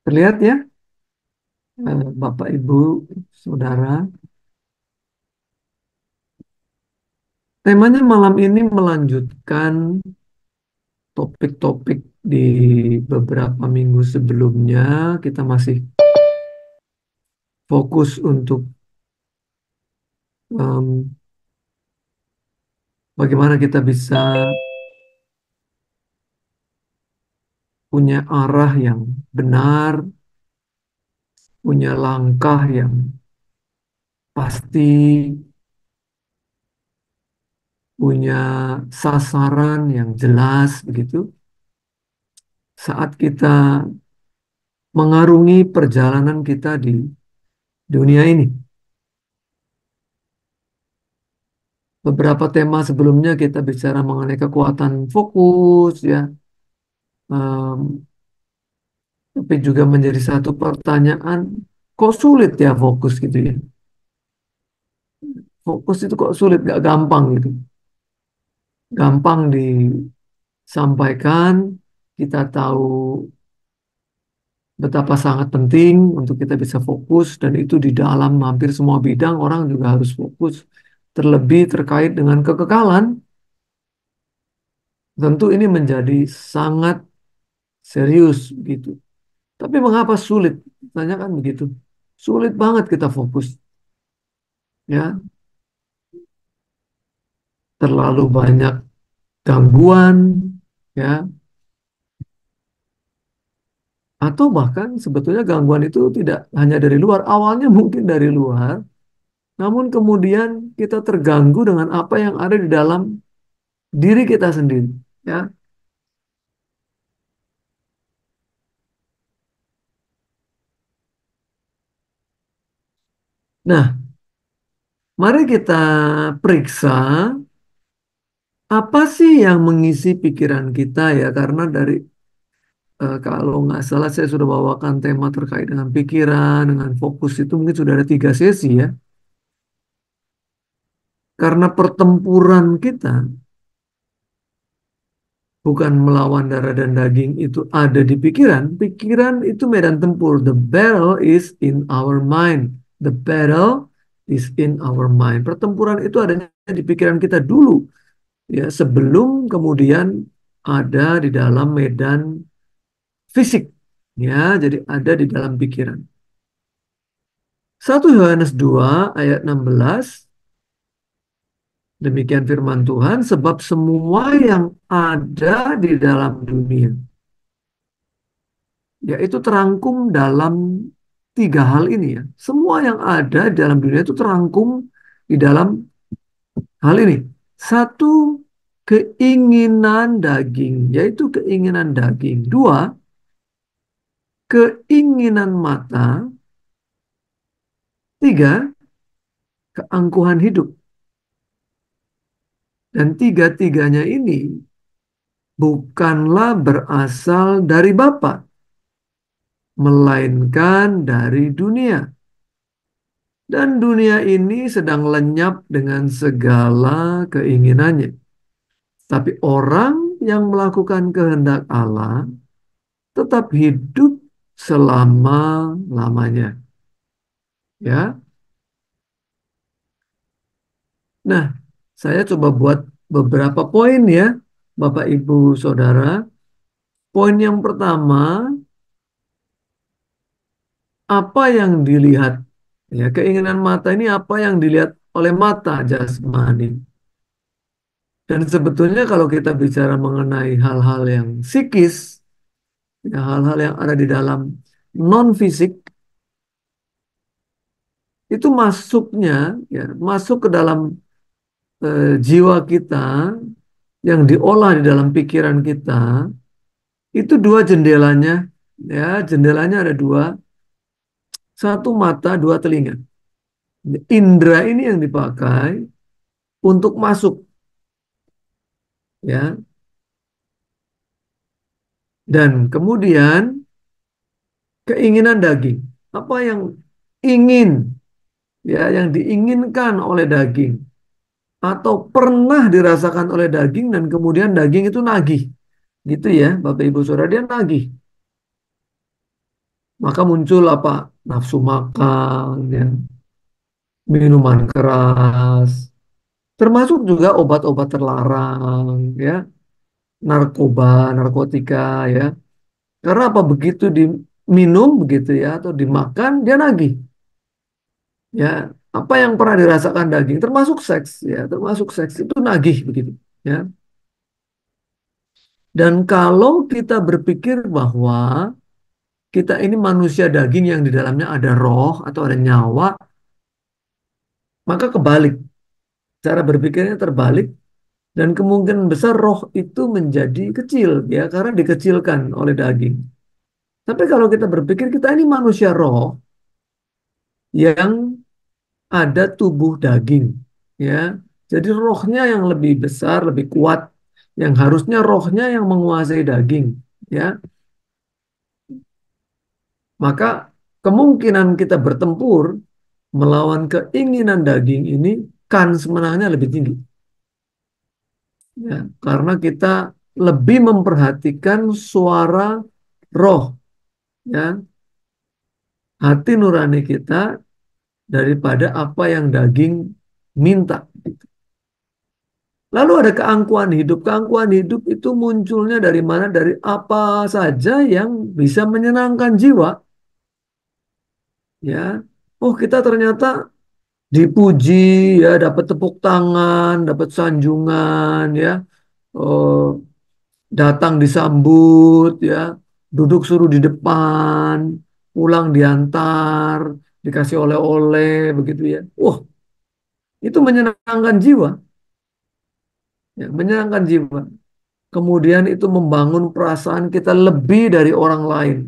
Terlihat ya, Bapak, Ibu, Saudara. Temanya malam ini melanjutkan topik-topik di beberapa minggu sebelumnya. Kita masih fokus untuk em, bagaimana kita bisa punya arah yang benar, punya langkah yang pasti, punya sasaran yang jelas begitu. Saat kita mengarungi perjalanan kita di dunia ini. Beberapa tema sebelumnya kita bicara mengenai kekuatan fokus ya. Em, tapi juga menjadi satu pertanyaan, kok sulit ya fokus gitu ya. Fokus itu kok sulit, gak gampang gitu. Gampang disampaikan, kita tahu betapa sangat penting untuk kita bisa fokus dan itu di dalam hampir semua bidang orang juga harus fokus. Terlebih terkait dengan kekekalan, tentu ini menjadi sangat serius gitu. Tapi mengapa sulit? Tanya kan begitu. Sulit banget kita fokus, ya. Terlalu banyak gangguan, ya. Atau bahkan sebetulnya gangguan itu tidak hanya dari luar. Awalnya mungkin dari luar, namun kemudian kita terganggu dengan apa yang ada di dalam diri kita sendiri, ya. Nah, mari kita periksa apa sih yang mengisi pikiran kita ya, karena dari kalau nggak salah saya sudah bawakan tema terkait dengan pikiran, dengan fokus itu mungkin sudah ada 3 sesi ya. Karena pertempuran kita bukan melawan darah dan daging itu ada di pikiran. Pikiran itu medan tempur. The battle is in our mind. The battle is in our mind. Pertempuran itu adanya di pikiran kita dulu ya, sebelum kemudian ada di dalam medan fisik ya. Jadi ada di dalam pikiran. 1 Yohanes 2 ayat 16. Demikian firman Tuhan, sebab semua yang ada di dalam dunia, yaitu terangkum dalam 3 hal ini ya. Semua yang ada di dalam dunia itu terangkum di dalam hal ini. Satu, keinginan daging, yaitu keinginan daging. Dua, keinginan mata. Tiga, keangkuhan hidup. Dan tiga-tiganya ini bukanlah berasal dari Bapa, melainkan dari dunia. Dan dunia ini sedang lenyap dengan segala keinginannya. Tapi orang yang melakukan kehendak Allah tetap hidup selama-lamanya. Ya. Nah, saya coba buat beberapa poin ya, Bapak Ibu Saudara. Poin yang pertama, apa yang dilihat? Ya, keinginan mata ini apa yang dilihat oleh mata jasmani. Dan sebetulnya kalau kita bicara mengenai hal-hal yang psikis, ya, hal-hal yang ada di dalam non-fisik, itu masuknya, ya, masuk ke dalam jiwa kita, yang diolah di dalam pikiran kita, itu dua jendelanya, ya, jendelanya ada dua, satu mata, dua telinga. Indra ini yang dipakai untuk masuk, ya, dan kemudian keinginan daging, apa yang ingin, ya, yang diinginkan oleh daging atau pernah dirasakan oleh daging dan kemudian daging itu nagih, gitu ya, Bapak Ibu Saudara, dia nagih. maka muncul apa? Nafsu makan, ya, minuman keras, termasuk juga obat-obat terlarang, ya, narkoba, narkotika, ya. Karena apa? Begitu diminum begitu ya atau dimakan dia nagih. Ya, apa yang pernah dirasakan daging termasuk seks ya, termasuk seks itu nagih begitu, ya. Dan kalau kita berpikir bahwa kita ini manusia daging yang di dalamnya ada roh atau ada nyawa, maka kebalik. Cara berpikirnya terbalik dan kemungkinan besar roh itu menjadi kecil ya karena dikecilkan oleh daging. Tapi kalau kita berpikir kita ini manusia roh yang ada tubuh daging, ya. Jadi rohnya yang lebih besar, lebih kuat, yang harusnya rohnya yang menguasai daging, ya. Maka kemungkinan kita bertempur melawan keinginan daging ini kans menangnya lebih tinggi, ya. Karena kita lebih memperhatikan suara roh, ya, hati nurani kita daripada apa yang daging minta. Lalu ada keangkuhan hidup. Keangkuhan hidup itu munculnya dari mana? Dari apa saja yang bisa menyenangkan jiwa. Ya, oh kita ternyata dipuji, ya, dapat tepuk tangan, dapat sanjungan, ya, oh, datang disambut, ya, duduk suruh di depan, pulang diantar, dikasih oleh-oleh, begitu ya. Wah, itu menyenangkan jiwa, ya, menyenangkan jiwa. Kemudian itu membangun perasaan kita lebih dari orang lain.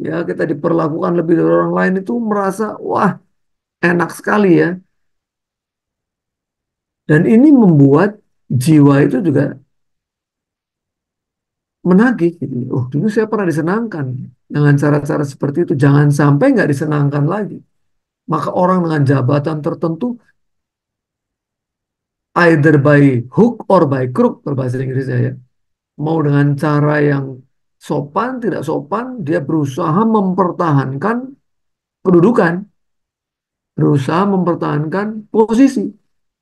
Ya, kita diperlakukan lebih dari orang lain itu merasa, wah, enak sekali ya. Dan ini membuat jiwa itu juga menagih gitu. Oh, dulu saya pernah disenangkan dengan cara-cara seperti itu. Jangan sampai nggak disenangkan lagi. Maka orang dengan jabatan tertentu, either by hook or by crook, berbahasa Inggrisnya ya. Mau dengan cara yang sopan, tidak sopan, dia berusaha mempertahankan kedudukan, berusaha mempertahankan posisi,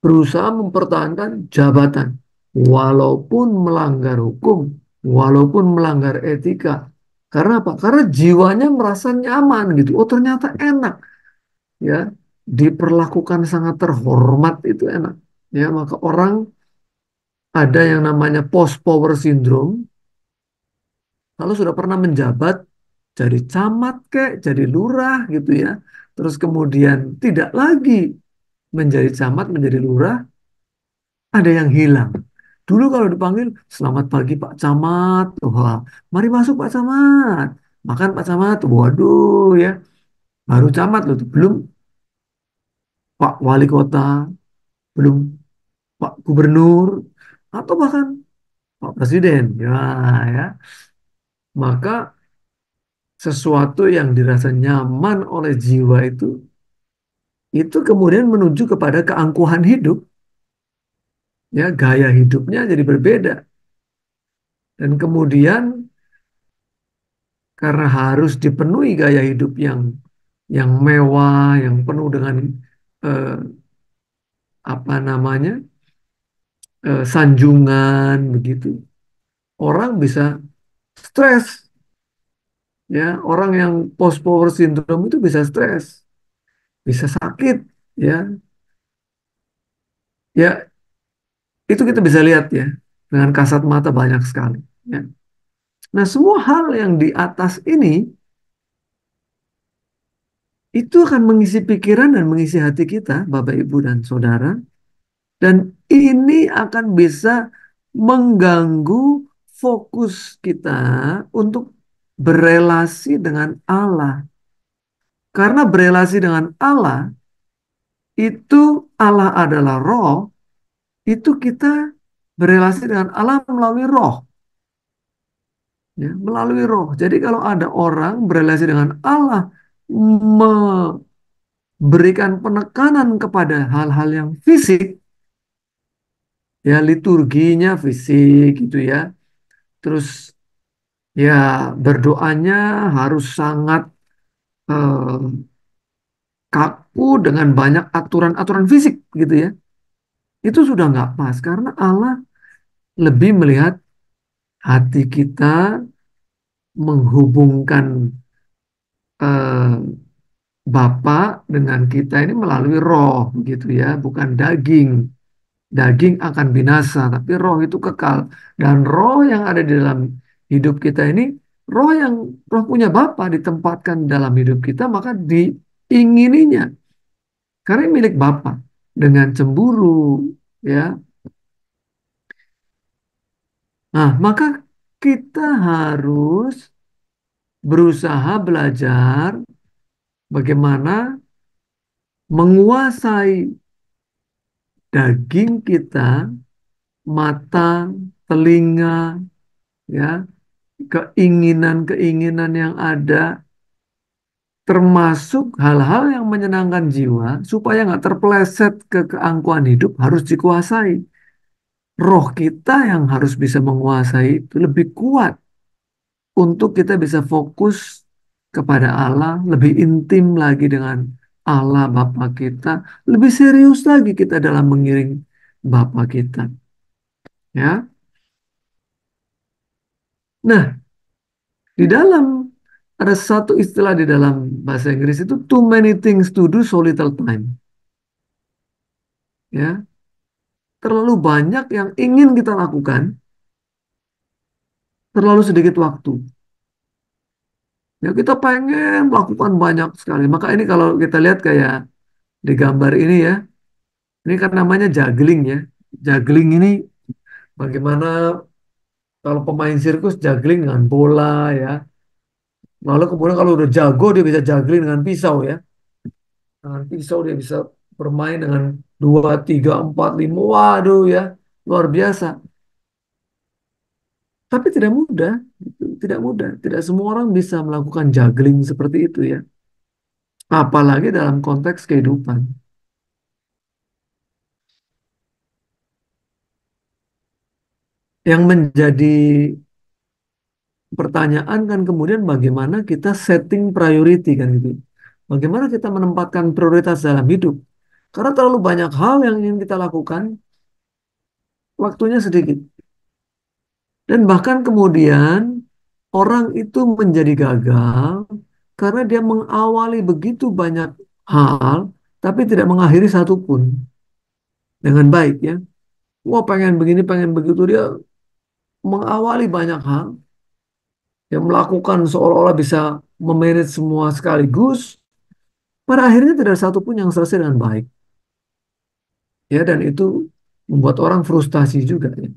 berusaha mempertahankan jabatan, walaupun melanggar hukum, walaupun melanggar etika. Karena apa? Karena jiwanya merasa nyaman gitu. Oh, ternyata enak, ya, diperlakukan sangat terhormat itu enak. Ya, maka orang ada yang namanya post power syndrome. Kalau sudah pernah menjabat jadi camat kek, jadi lurah gitu ya. Terus kemudian tidak lagi menjadi camat, menjadi lurah, ada yang hilang. Dulu kalau dipanggil, selamat pagi Pak Camat, wah, mari masuk Pak Camat, makan Pak Camat, waduh ya, baru camat loh, tuh. Belum Pak Wali Kota, belum Pak Gubernur, atau bahkan Pak Presiden, ya, ya. Maka sesuatu yang dirasa nyaman oleh jiwa itu kemudian menuju kepada keangkuhan hidup, ya, gaya hidupnya jadi berbeda. Dan kemudian karena harus dipenuhi gaya hidup yang mewah, yang penuh dengan eh, apa namanya, sanjungan begitu, orang bisa stres, ya, orang yang post power syndrome itu bisa stres, bisa sakit, ya, ya, itu kita bisa lihat ya dengan kasat mata banyak sekali, ya. Nah, semua hal yang di atas ini itu akan mengisi pikiran dan mengisi hati kita, Bapak, Ibu, dan Saudara. Dan ini akan bisa mengganggu fokus kita untuk berelasi dengan Allah. Karena berelasi dengan Allah, itu Allah adalah roh, itu kita berelasi dengan Allah melalui roh. Ya, melalui roh. Jadi kalau ada orang berelasi dengan Allah, memberikan penekanan kepada hal-hal yang fisik, ya, liturginya fisik gitu ya. Terus ya berdoanya harus sangat eh, kaku dengan banyak aturan-aturan fisik gitu ya. Itu sudah nggak pas karena Allah lebih melihat hati kita menghubungkan eh, Bapa dengan kita ini melalui roh gitu ya, bukan daging. Daging akan binasa, tapi roh itu kekal. Dan roh yang ada di dalam hidup kita ini, roh yang roh punya Bapa ditempatkan dalam hidup kita, maka diingininya. Karena ini milik Bapa. Dengan cemburu, ya. Nah, maka kita harus berusaha belajar bagaimana menguasai daging kita, mata, telinga, ya, keinginan-keinginan yang ada, termasuk hal-hal yang menyenangkan jiwa, supaya nggak terpeleset ke keangkuhan hidup, harus dikuasai. Roh kita yang harus bisa menguasai itu lebih kuat untuk kita bisa fokus kepada Allah, lebih intim lagi dengan Allah Bapa kita, lebih serius lagi kita dalam mengiring Bapa kita. Ya, nah di dalam ada satu istilah di dalam bahasa Inggris itu too many things to do so little time. Ya, terlalu banyak yang ingin kita lakukan, terlalu sedikit waktu. Ya, kita pengen melakukan banyak sekali. Maka ini kalau kita lihat kayak di gambar ini ya, ini kan namanya juggling ya. Juggling ini bagaimana kalau pemain sirkus juggling dengan bola ya. Lalu kemudian kalau udah jago dia bisa juggling dengan pisau ya. Dengan pisau dia bisa bermain dengan 2, 3, 4, 5. Waduh ya, luar biasa. Tapi tidak mudah, gitu. Tidak mudah. Tidak semua orang bisa melakukan juggling seperti itu ya. Apalagi dalam konteks kehidupan. Yang menjadi pertanyaan kan kemudian bagaimana kita setting priority kan gitu. Bagaimana kita menempatkan prioritas dalam hidup. Karena terlalu banyak hal yang ingin kita lakukan, waktunya sedikit. Dan bahkan kemudian orang itu menjadi gagal karena dia mengawali begitu banyak hal, tapi tidak mengakhiri satupun dengan baik ya. Wah pengen begini, pengen begitu. Dia mengawali banyak hal, yang melakukan seolah-olah bisa memanage semua sekaligus, pada akhirnya tidak ada satupun yang selesai dengan baik. Ya, dan itu membuat orang frustasi juga ya.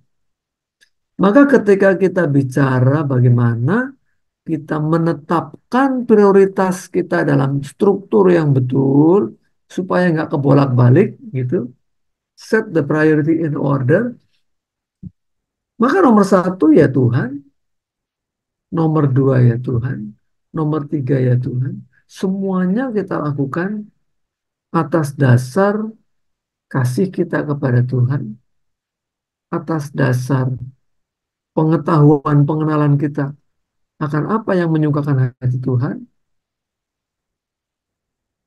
Maka ketika kita bicara bagaimana kita menetapkan prioritas kita dalam struktur yang betul supaya nggak kebolak-balik gitu, set the priority in order, maka nomor satu ya Tuhan, nomor dua ya Tuhan, nomor tiga ya Tuhan. Semuanya kita lakukan atas dasar kasih kita kepada Tuhan, atas dasar pengetahuan pengenalan kita akan apa yang menyukakan hati Tuhan,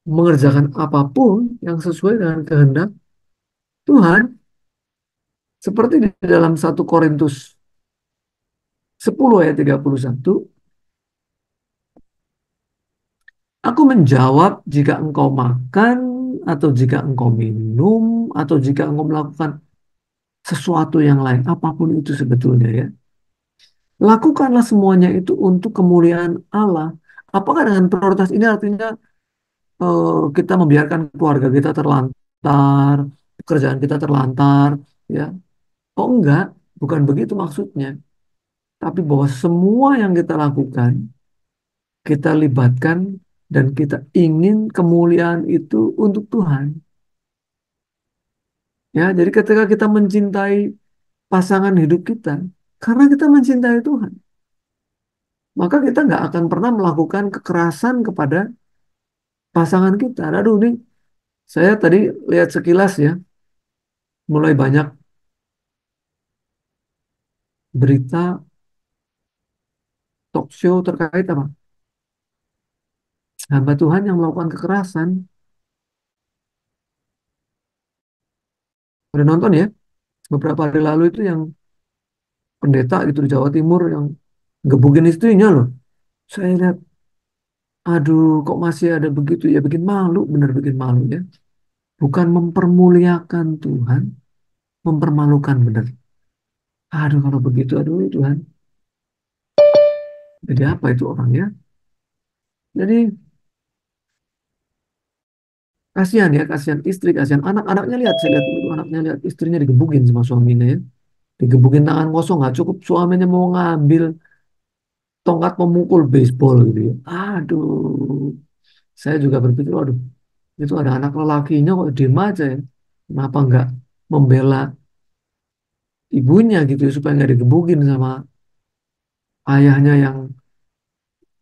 mengerjakan apapun yang sesuai dengan kehendak Tuhan, seperti di dalam 1 Korintus 10 ayat 31, aku menjawab jika engkau makan atau jika engkau minum atau jika engkau melakukan sesuatu yang lain, apapun itu sebetulnya ya, lakukanlah semuanya itu untuk kemuliaan Allah. Apakah dengan prioritas ini artinya kita membiarkan keluarga kita terlantar, pekerjaan kita terlantar, ya? Oh enggak, bukan begitu maksudnya. Tapi bahwa semua yang kita lakukan, kita libatkan dan kita ingin kemuliaan itu untuk Tuhan. Ya, jadi ketika kita mencintai pasangan hidup kita, karena kita mencintai Tuhan, maka kita nggak akan pernah melakukan kekerasan kepada pasangan kita. Aduh, nih saya tadi lihat sekilas ya, mulai banyak berita talk show terkait apa? hamba Tuhan yang melakukan kekerasan. Udah nonton ya, beberapa hari lalu itu yang pendeta gitu di Jawa Timur yang gebukin istrinya loh. Saya lihat, aduh kok masih ada begitu ya, bikin malu, bener bikin malu ya. Bukan mempermuliakan Tuhan, mempermalukan bener. Aduh kalau begitu, aduh Tuhan. Jadi apa itu orangnya? Jadi kasihan ya, kasihan istri, kasihan anak-anaknya lihat, saya lihat itu anaknya lihat istrinya digebukin sama suaminya ya. Digebukin tangan kosong, nggak cukup suaminya mau ngambil tongkat memukul baseball gitu ya. Aduh, saya juga berpikir, waduh, itu ada anak lelakinya kok diem aja ya. Kenapa nggak membela ibunya gitu ya, supaya nggak digebukin sama ayahnya yang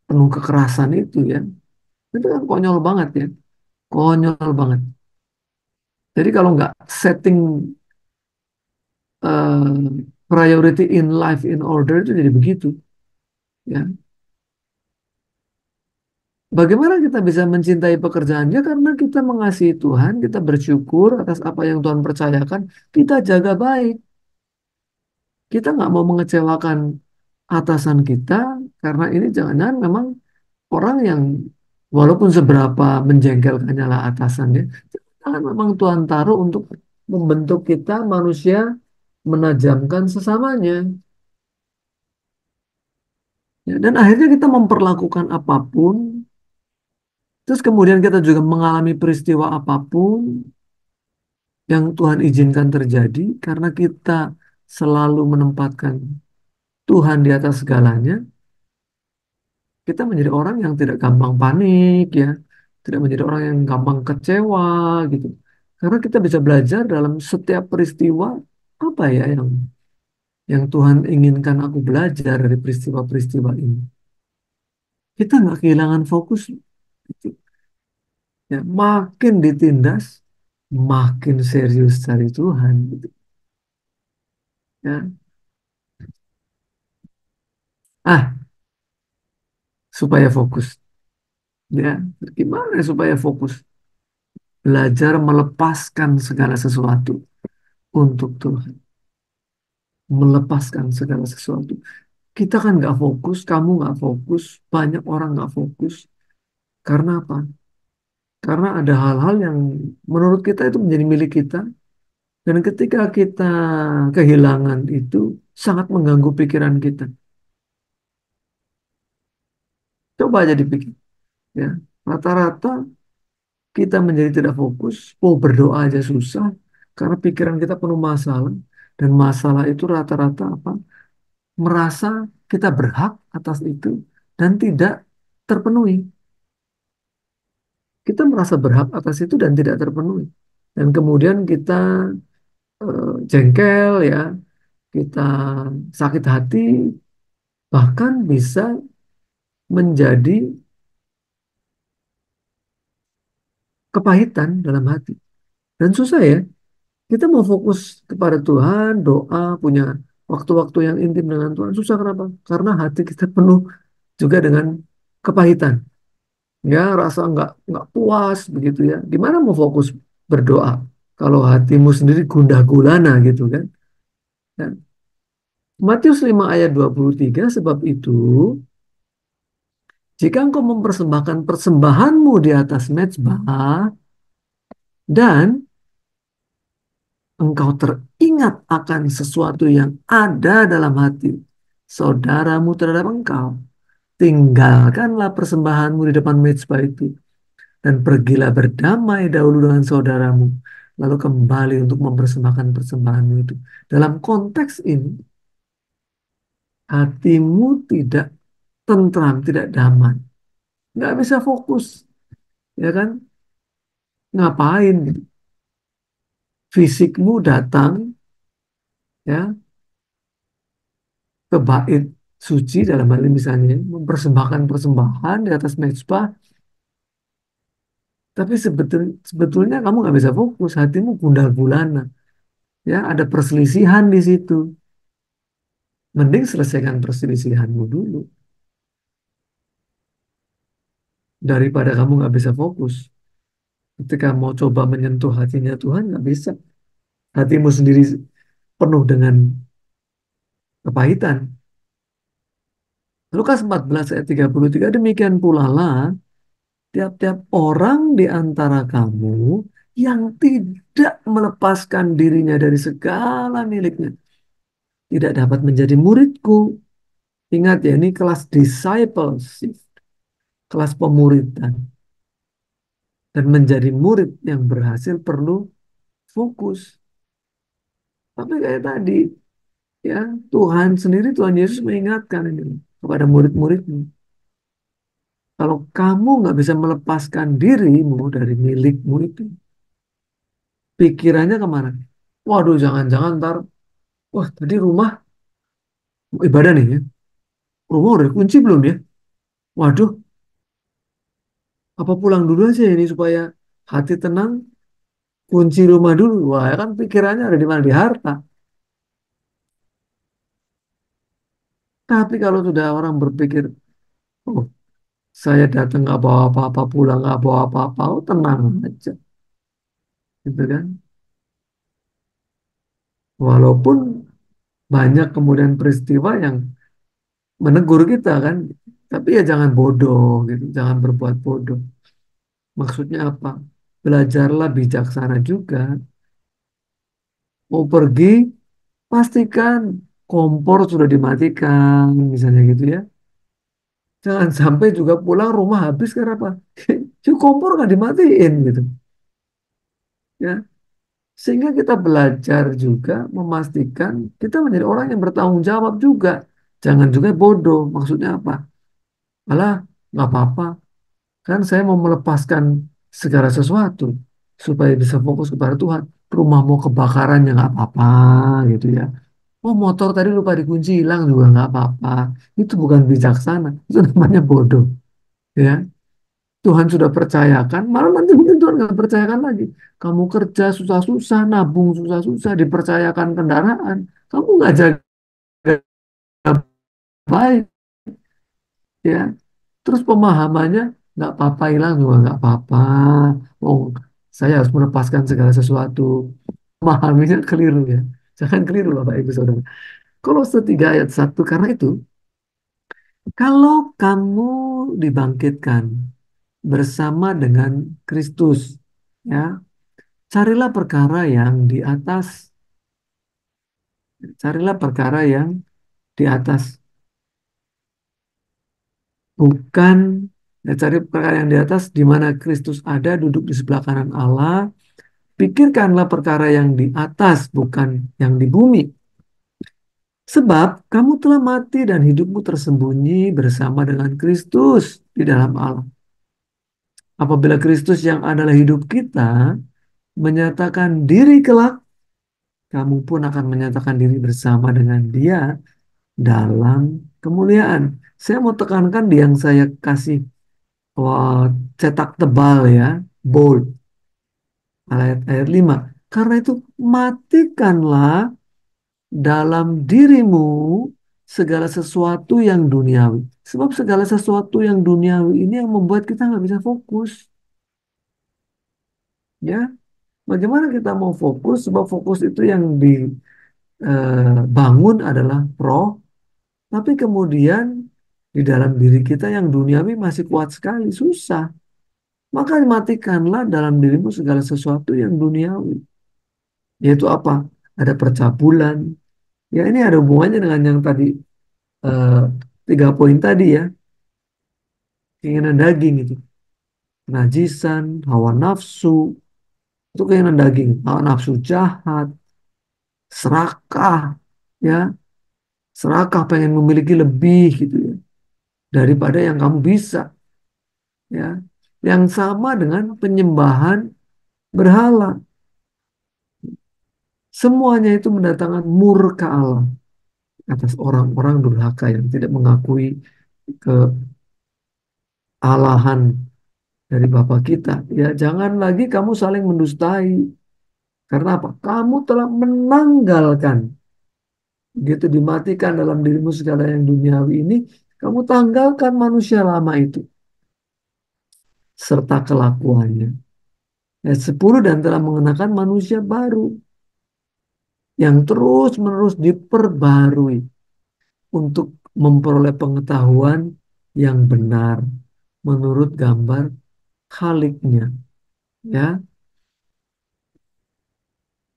penuh kekerasan itu ya. Itu kan konyol banget ya, konyol banget. Jadi kalau nggak setting priority in life in order itu jadi begitu ya. Bagaimana kita bisa mencintai pekerjaannya karena kita mengasihi Tuhan, kita bersyukur atas apa yang Tuhan percayakan, kita jaga baik. Kita nggak mau mengecewakan atasan kita karena ini jangan-jangan memang orang yang walaupun seberapa menjengkelkannya lah atasannya, jangan memang Tuhan taruh untuk membentuk kita manusia menajamkan sesamanya. Ya, dan akhirnya kita memperlakukan apapun, terus kemudian kita juga mengalami peristiwa apapun yang Tuhan izinkan terjadi karena kita selalu menempatkan Tuhan di atas segalanya, kita menjadi orang yang tidak gampang panik ya, tidak menjadi orang yang gampang kecewa gitu. Karena kita bisa belajar dalam setiap peristiwa apa ya yang Tuhan inginkan aku belajar dari peristiwa-peristiwa ini. Kita nggak kehilangan fokus gitu. Ya, makin ditindas, makin serius cari Tuhan gitu. Ya. Ah, supaya fokus. Ya, gimana ya supaya fokus? Belajar melepaskan segala sesuatu untuk Tuhan. Melepaskan segala sesuatu. Kita kan nggak fokus, kamu nggak fokus, banyak orang nggak fokus. Karena apa? Karena ada hal-hal yang menurut kita itu menjadi milik kita. Dan ketika kita kehilangan itu, sangat mengganggu pikiran kita. Coba aja dipikir. Ya, rata-rata kita menjadi tidak fokus, oh berdoa aja susah, karena pikiran kita penuh masalah. Dan masalah itu rata-rata apa? Merasa kita berhak atas itu dan tidak terpenuhi. Kita merasa berhak atas itu dan tidak terpenuhi. Dan kemudian kita jengkel ya, kita sakit hati, bahkan bisa menjadi kepahitan dalam hati. Dan susah ya, kita mau fokus kepada Tuhan, doa, punya waktu-waktu yang intim dengan Tuhan. Susah kenapa? Karena hati kita penuh juga dengan kepahitan. Ya, rasa nggak puas begitu ya. Gimana mau fokus berdoa kalau hatimu sendiri gundah gulana gitu kan? Dan Matius 5 ayat 23, sebab itu jika engkau mempersembahkan persembahanmu di atas mezbah dan engkau teringat akan sesuatu yang ada dalam hati saudaramu terhadap engkau, tinggalkanlah persembahanmu di depan mezbah itu dan pergilah berdamai dahulu dengan saudaramu, lalu kembali untuk mempersembahkan persembahanmu itu. Dalam konteks ini, hatimu tidak tentram, tidak damai, nggak bisa fokus, ya kan? Ngapain gitu? Fisikmu datang, ya, ke bait suci dalam hal ini misalnya mempersembahkan persembahan di atas mezbah, tapi sebetulnya kamu nggak bisa fokus, hatimu gundah gulana, ya ada perselisihan di situ. Mending selesaikan perselisihanmu dulu. daripada kamu nggak bisa fokus. Ketika mau coba menyentuh hatinya Tuhan, nggak bisa. Hatimu sendiri penuh dengan kepahitan. Lukas 14 ayat 33, demikian pula lah tiap-tiap orang di antara kamu yang tidak melepaskan dirinya dari segala miliknya tidak dapat menjadi muridku. Ingat ya, ini kelas discipleship, kelas pemuridan. Dan menjadi murid yang berhasil perlu fokus. Tapi kayak tadi, ya Tuhan sendiri, Tuhan Yesus mengingatkan ini kepada murid-muridnya. Kalau kamu nggak bisa melepaskan dirimu dari milikmu itu, pikirannya kemana? Waduh, jangan-jangan ntar, wah tadi rumah ibadah nih ya, rumah udah kunci belum ya? Waduh, apa pulang dulu aja ini supaya hati tenang, kunci rumah dulu. Wah, ya kan pikirannya ada di mana? Di harta. Tapi kalau sudah orang berpikir, oh saya datang nggak bawa apa-apa, pulang nggak bawa apa-apa, oh tenang aja, gitu kan? Walaupun banyak kemudian peristiwa yang menegur kita kan, tapi ya jangan bodoh gitu, jangan berbuat bodoh. Maksudnya apa? Belajarlah bijaksana juga. Mau pergi, pastikan kompor sudah dimatikan, misalnya gitu ya. Jangan sampai juga pulang rumah habis karena apa? Si kompor nggak dimatiin gitu. Ya, sehingga kita belajar juga memastikan kita menjadi orang yang bertanggung jawab juga. Jangan juga bodoh. Maksudnya apa? Malah nggak apa-apa. Kan saya mau melepaskan segala sesuatu supaya bisa fokus kepada Tuhan. Rumah mau kebakaran ya nggak apa-apa gitu ya. Oh motor tadi lupa dikunci hilang juga nggak apa-apa. Itu bukan bijaksana. Itu namanya bodoh. Ya. Tuhan sudah percayakan, malah nanti mungkin Tuhan nggak percayakan lagi. Kamu kerja susah-susah, nabung susah-susah, dipercayakan kendaraan. Kamu nggak jaga baik, ya. Terus pemahamannya nggak apa-apa hilang juga nggak apa-apa. Oh, saya harus melepaskan segala sesuatu. Memahaminya keliru ya. Jangan keliru Bapak Ibu Saudara. Kolose 3 ayat 1, karena itu, kalau kamu dibangkitkan bersama dengan Kristus, ya, carilah perkara yang di atas, carilah perkara yang di atas, bukan, ya, cari perkara yang di atas di mana Kristus ada duduk di sebelah kanan Allah. Pikirkanlah perkara yang di atas, bukan yang di bumi. Sebab kamu telah mati dan hidupmu tersembunyi bersama dengan Kristus di dalam Allah. Apabila Kristus yang adalah hidup kita menyatakan diri kelak, kamu pun akan menyatakan diri bersama dengan Dia dalam kemuliaan. Saya mau tekankan di yang saya kasih, wah, cetak tebal ya, bold, ayat 5. Karena itu matikanlah dalam dirimu segala sesuatu yang duniawi. Sebab segala sesuatu yang duniawi ini yang membuat kita nggak bisa fokus. Ya, bagaimana kita mau fokus? Sebab fokus itu yang dibangun adalah roh, tapi kemudian di dalam diri kita yang duniawi masih kuat sekali, susah. Maka matikanlah dalam dirimu segala sesuatu yang duniawi. Yaitu apa? Ada percabulan. Ya ini ada hubungannya dengan yang tadi, eh, 3 poin tadi ya. Keinginan daging itu. Kenajisan, hawa nafsu. Itu keinginan daging. Hawa nafsu jahat, serakah. Ya, serakah pengen memiliki lebih gitu ya. Daripada yang kamu bisa. Ya, yang sama dengan penyembahan berhala. Semuanya itu mendatangkan murka Allah atas orang-orang durhaka yang tidak mengakui kealahan dari Bapa kita. Ya, jangan lagi kamu saling mendustai. Karena apa? Kamu telah menanggalkan, gitu dimatikan dalam dirimu segala yang duniawi ini, kamu tanggalkan manusia lama itu. serta kelakuannya. Ayat 10, dan telah mengenakan manusia baru yang terus-menerus diperbarui untuk memperoleh pengetahuan yang benar menurut gambar Khaliknya. Ya,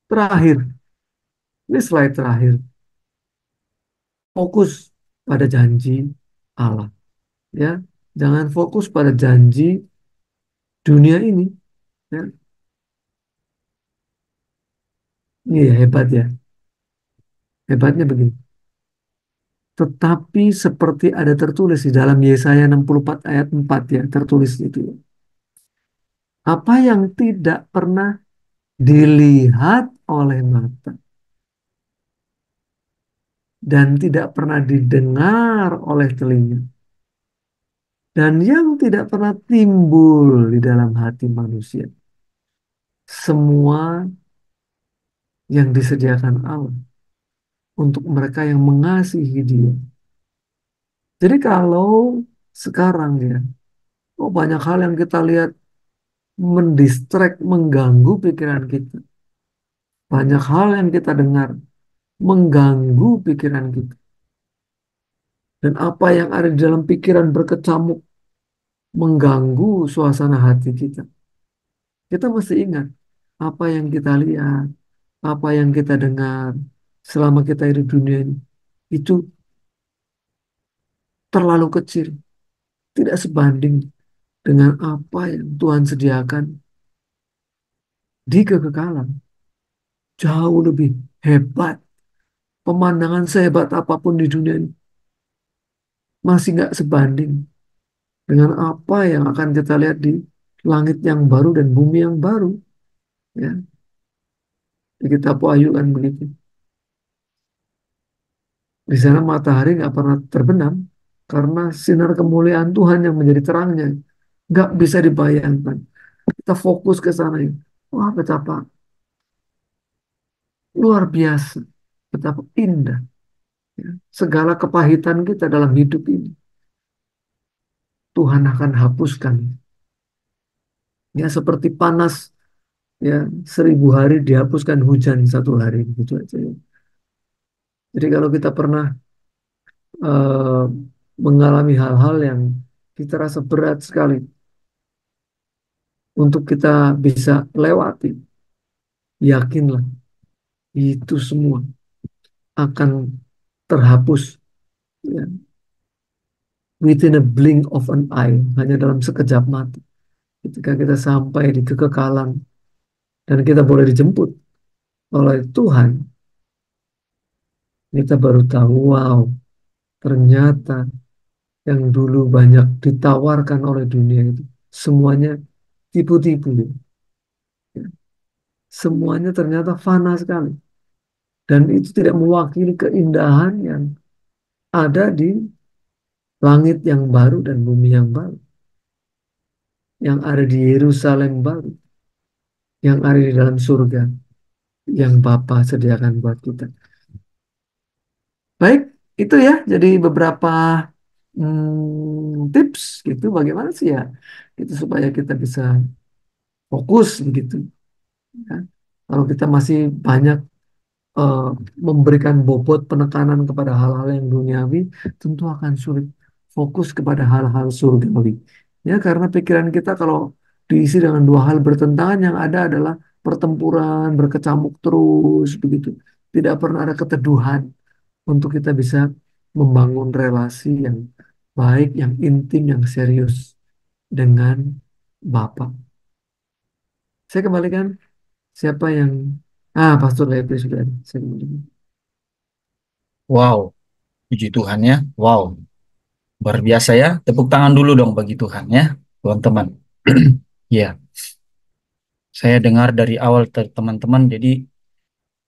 terakhir, ini slide terakhir. Fokus pada janji Allah. Ya, jangan fokus pada janji dunia ini. Ya, ini ya hebat ya. Hebatnya begini. Tetapi seperti ada tertulis di dalam Yesaya 64 ayat 4 ya, tertulis itu ya. Apa yang tidak pernah dilihat oleh mata dan tidak pernah didengar oleh telinga dan yang tidak pernah timbul di dalam hati manusia. Semua yang disediakan Allah untuk mereka yang mengasihi Dia. Jadi kalau sekarang ya, oh banyak hal yang kita lihat mendistract, mengganggu pikiran kita. Banyak hal yang kita dengar mengganggu pikiran kita. Dan apa yang ada di dalam pikiran berkecamuk mengganggu suasana hati kita. Kita mesti ingat apa yang kita lihat, apa yang kita dengar selama kita hidup dunia ini. Itu terlalu kecil, tidak sebanding dengan apa yang Tuhan sediakan di kekekalan. Jauh lebih hebat. Pemandangan sehebat apapun di dunia ini masih nggak sebanding dengan apa yang akan kita lihat di langit yang baru dan bumi yang baru. Ya, di kitab Wahyu kan begitu. Di sana matahari nggak pernah terbenam karena sinar kemuliaan Tuhan yang menjadi terangnya. Nggak bisa dibayangkan. Kita fokus ke sana. Wah, betapa luar biasa. Betapa indah. Ya. Segala kepahitan kita dalam hidup ini. Tuhan akan hapuskan. Ya, seperti panas ya 1.000 hari dihapuskan hujan 1 hari. Begitu aja ya. Jadi kalau kita pernah eh, mengalami hal-hal yang kita rasa berat sekali untuk kita bisa lewati, yakinlah itu semua akan terhapus ya, within a blink of an eye, hanya dalam sekejap mata. Ketika kita sampai di kekekalan dan kita boleh dijemput oleh Tuhan, kita baru tahu, wow, ternyata yang dulu banyak ditawarkan oleh dunia itu semuanya tipu-tipu. Ya. Semuanya ternyata fana sekali. Dan itu tidak mewakili keindahan yang ada di langit yang baru dan bumi yang baru. Yang ada di Yerusalem baru. Yang ada di dalam surga. Yang Bapa sediakan buat kita. Baik, itu ya. Jadi beberapa tips gitu. Bagaimana sih ya? Itu supaya kita bisa fokus begitu. Ya. Kalau kita masih banyak eh, memberikan bobot penekanan kepada hal-hal yang duniawi, tentu akan sulit fokus kepada hal-hal surgawi. Ya, karena pikiran kita kalau diisi dengan dua hal bertentangan, yang ada adalah pertempuran, berkecamuk terus begitu. Tidak pernah ada keteduhan untuk kita bisa membangun relasi yang baik, yang intim, yang serius dengan Bapak. Saya kembalikan siapa yang Pastor Levi sudah ada. Saya kembalikan. Wow, puji Tuhan ya. Wow, luar biasa ya. Tepuk tangan dulu dong bagi Tuhan ya, teman-teman. Ya, saya dengar dari awal teman-teman, jadi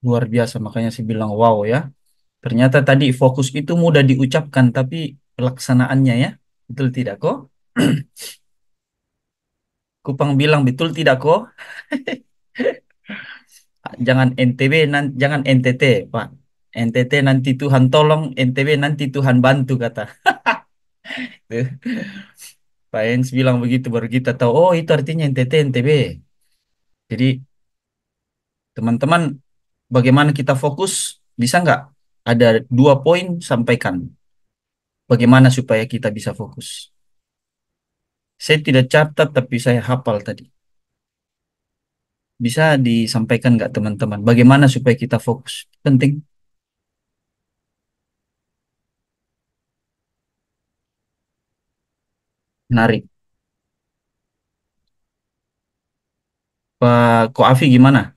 luar biasa. Makanya saya bilang wow ya. Ternyata tadi fokus itu mudah diucapkan, tapi pelaksanaannya ya, betul tidak kok? Kupang bilang betul tidak kok? Jangan NTB, jangan NTT, Pak. NTT nanti Tuhan tolong, NTB nanti Tuhan bantu kata. Pak Ens bilang begitu baru kita tahu, oh itu artinya NTT NTB. Jadi teman-teman, bagaimana kita fokus? Bisa nggak ada 2 poin sampaikan? Bagaimana supaya kita bisa fokus? Saya tidak catat tapi saya hafal tadi. Bisa disampaikan nggak teman-teman? Bagaimana supaya kita fokus? Penting, menarik. Pak Koafi gimana?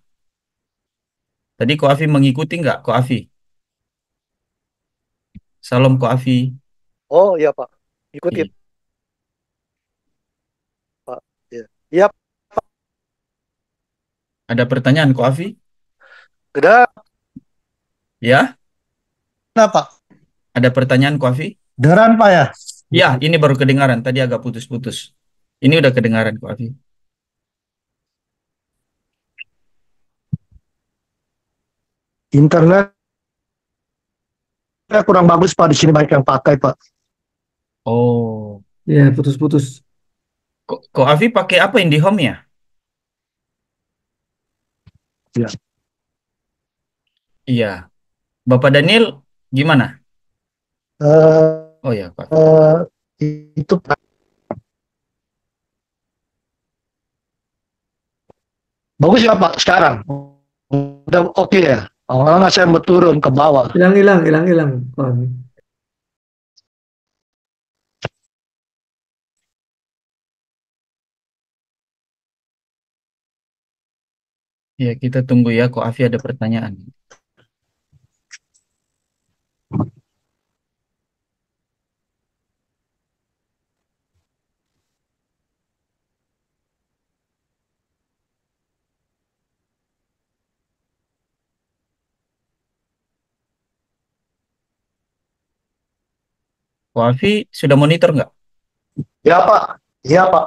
Tadi Koafi mengikuti nggak Koafi? Salam Koafi. Oh iya Pak, ikuti Iya. Pak. Iya, iya Ada pertanyaan Koafi? udah. Ya, Nah Pak, ada pertanyaan Koafi? beneran Pak ya? Ya, ini baru kedengaran. Tadi agak putus-putus. Ini udah kedengaran Koafi. Internet kurang bagus Pak, di sini banyak yang pakai Pak. Oh, Ya, putus-putus. Koafi pakai apa IndiHome ya? Ya. Iya. Bapak Daniel gimana? Eh, Oh ya, Pak. eh, itu Pak, bagus ya Pak sekarang. Udah oke ya. Orang saya mau turun ke bawah. Hilang, hilang, hilang, hilang. Oh, ini. Ya, kita tunggu ya. Koafi ada pertanyaan. Koafi sudah monitor nggak? Ya Pak, iya Pak.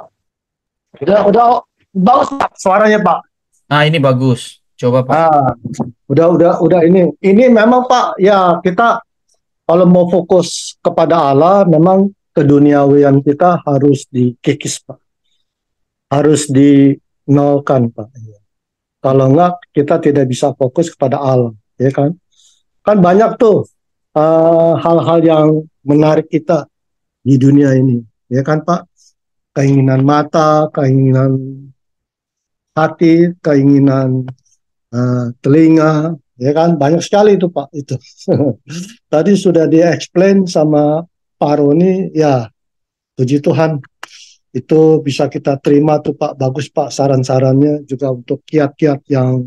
Udah bagus Pak suaranya Pak. Ah, ini bagus. Coba Pak. Ah, udah ini. Ini memang Pak, ya kita kalau mau fokus kepada Allah, memang keduniawian kita harus dikikis Pak. Harus dinolkan Pak. Kalau enggak, kita tidak bisa fokus kepada Allah, ya kan? Kan banyak tuh hal-hal yang menarik kita di dunia ini, ya kan Pak? Keinginan mata, keinginan hati, keinginan telinga, ya kan? Banyak sekali itu Pak. Itu tadi sudah di-explain sama Pak Roni, ya puji Tuhan itu bisa kita terima tuh Pak. Bagus Pak saran-sarannya juga untuk kiat-kiat yang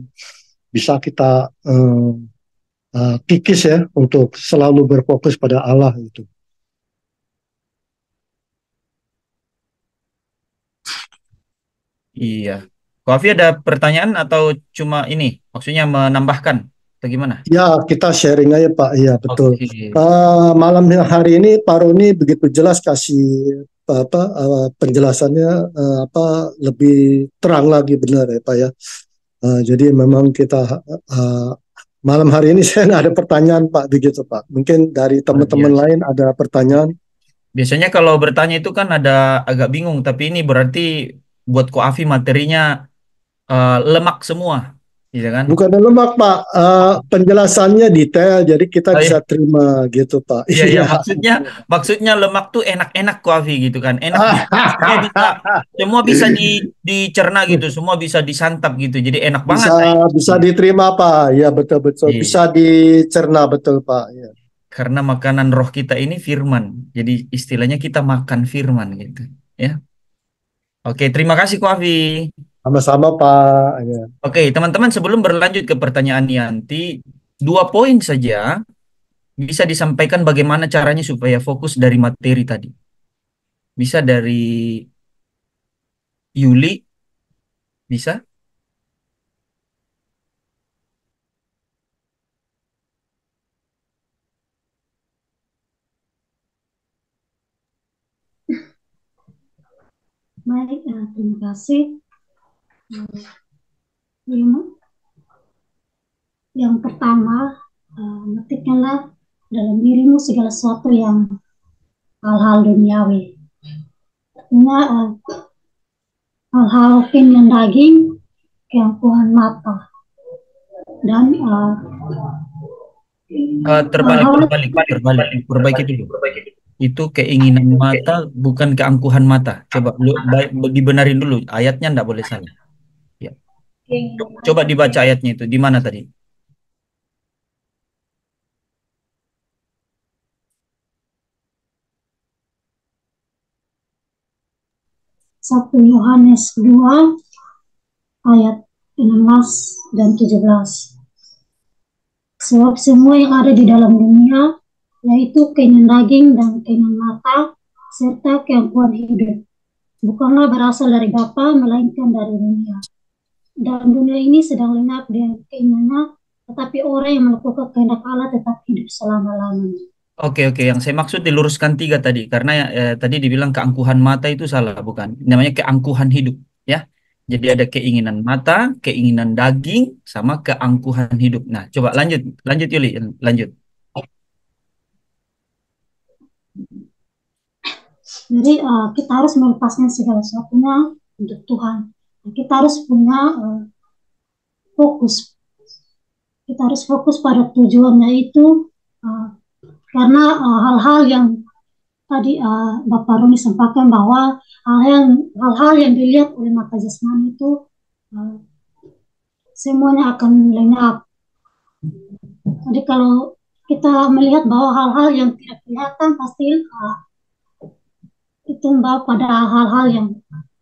bisa kita kikis ya untuk selalu berfokus pada Allah itu. Iya. Koafi ada pertanyaan atau cuma ini? Maksudnya menambahkan atau gimana? Ya kita sharing aja Pak. Iya betul. Oke. Malam hari ini Pak Roni begitu jelas kasih penjelasannya apa lebih terang lagi benar ya Pak ya. Jadi memang kita malam hari ini saya nggak ada pertanyaan Pak begitu Pak. Mungkin dari Luar teman-teman biasa. lain ada pertanyaan. Biasanya kalau bertanya itu kan ada agak bingung, tapi ini berarti buat Koafi materinya lemak semua, gitu kan? Bukan lemak Pak, penjelasannya detail jadi kita Oh, bisa iya. terima gitu Pak. Iya, iya, Iya. maksudnya maksudnya lemak tuh enak-enak Koafi gitu kan. Enak semua bisa dicerna gitu, semua bisa disantap gitu. Jadi enak banget. Bisa bisa diterima Pak. Ya betul betul. Bisa Iya. dicerna betul Pak. Ya. Karena makanan roh kita ini firman. Jadi istilahnya kita makan firman gitu, ya. Oke, terima kasih Koafi. Sama-sama Pak. Ya. Oke, teman-teman, sebelum berlanjut ke pertanyaan Yanti, 2 poin saja bisa disampaikan bagaimana caranya supaya fokus dari materi tadi. Bisa dari Yuli, bisa? Baik, terima kasih. Yang, yang pertama, metikkanlah dalam dirimu segala sesuatu yang hal-hal duniawi. artinya hal-hal keinginan daging, keangkuhan mata, dan Terbalik, hal-hal perbaiki dulu. Itu keinginan mata, bukan keangkuhan mata. Coba lu dibenarin dulu. Ayatnya ndak boleh salah. Ya. Coba dibaca ayatnya itu. Di mana tadi? 1 Yohanes 2 ayat 16 dan 17. Sebab semua yang ada di dalam dunia, yaitu keinginan daging dan keinginan mata, serta keangkuhan hidup, bukanlah berasal dari Bapa, melainkan dari dunia. Dan dunia ini sedang lenyap dengan keinginannya, tetapi orang yang melakukan kehendak Allah tetap hidup selama-lamanya. Oke, yang saya maksud diluruskan 3 tadi. Karena tadi dibilang keangkuhan mata itu salah, bukan. Namanya keangkuhan hidup. Ya. Jadi ada keinginan mata, keinginan daging, sama keangkuhan hidup. Nah, coba lanjut. Lanjut, Yuli. Lanjut. Jadi kita harus melepaskan segala sesuatunya untuk Tuhan. Kita harus punya fokus. Kita harus fokus pada tujuannya itu, karena hal-hal yang tadi Bapak Roni sampaikan bahwa hal-hal yang dilihat oleh mata jasmani itu semuanya akan lenyap. Jadi kalau kita melihat bahwa hal-hal yang tidak kelihatan pasti itu membawa pada hal-hal yang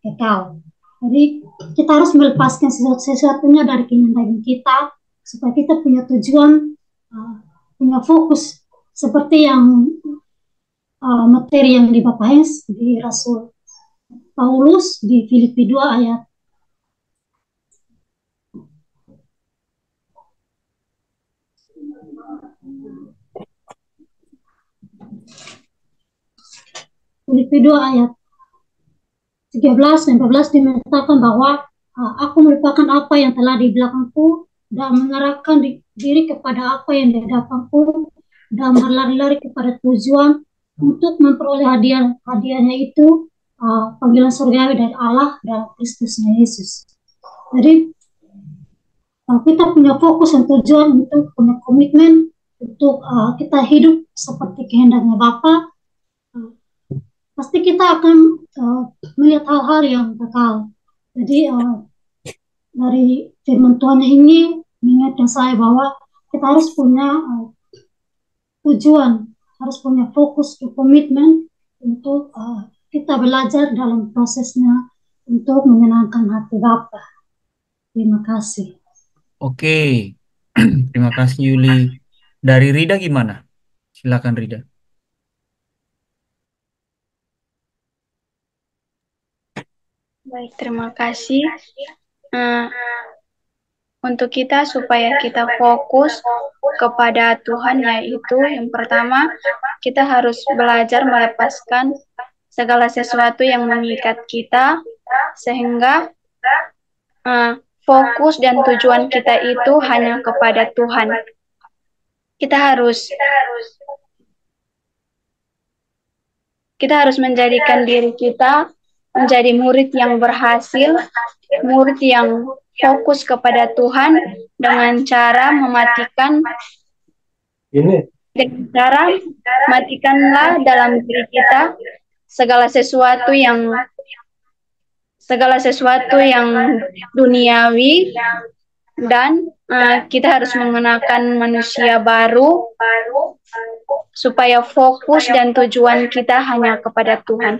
kekal. Jadi kita harus melepaskan sesuatunya dari keinginan daging kita supaya kita punya tujuan, punya fokus seperti yang materi yang dibahas di Rasul Paulus di Filipi 2 ayat 13 dan 14 dinyatakan bahwa aku melupakan apa yang telah di belakangku dan mengarahkan diri kepada apa yang di hadapanku dan berlari-lari kepada tujuan untuk memperoleh hadiahnya itu, panggilan surgawi dari Allah dalam Kristus Yesus. Jadi kita punya fokus dan tujuan untuk punya komitmen untuk kita hidup seperti kehendaknya Bapa, pasti kita akan melihat hal-hal yang kekal. Jadi dari firman Tuhan ini mengingatkan saya bahwa kita harus punya tujuan, harus punya fokus dan komitmen untuk kita belajar dalam prosesnya untuk menyenangkan hati Bapa. Terima kasih. Oke. Terima kasih, Yuli. Dari Rida gimana? Silakan, Rida. Baik, terima kasih. Untuk kita supaya kita fokus kepada Tuhan, yaitu yang pertama kita harus belajar melepaskan segala sesuatu yang mengikat kita sehingga fokus dan tujuan kita itu hanya kepada Tuhan. Kita harus menjadikan diri kita menjadi murid yang berhasil, murid yang fokus kepada Tuhan dengan cara matikanlah dalam diri kita segala sesuatu yang duniawi, dan kita harus mengenakan manusia baru supaya fokus dan tujuan kita hanya kepada Tuhan.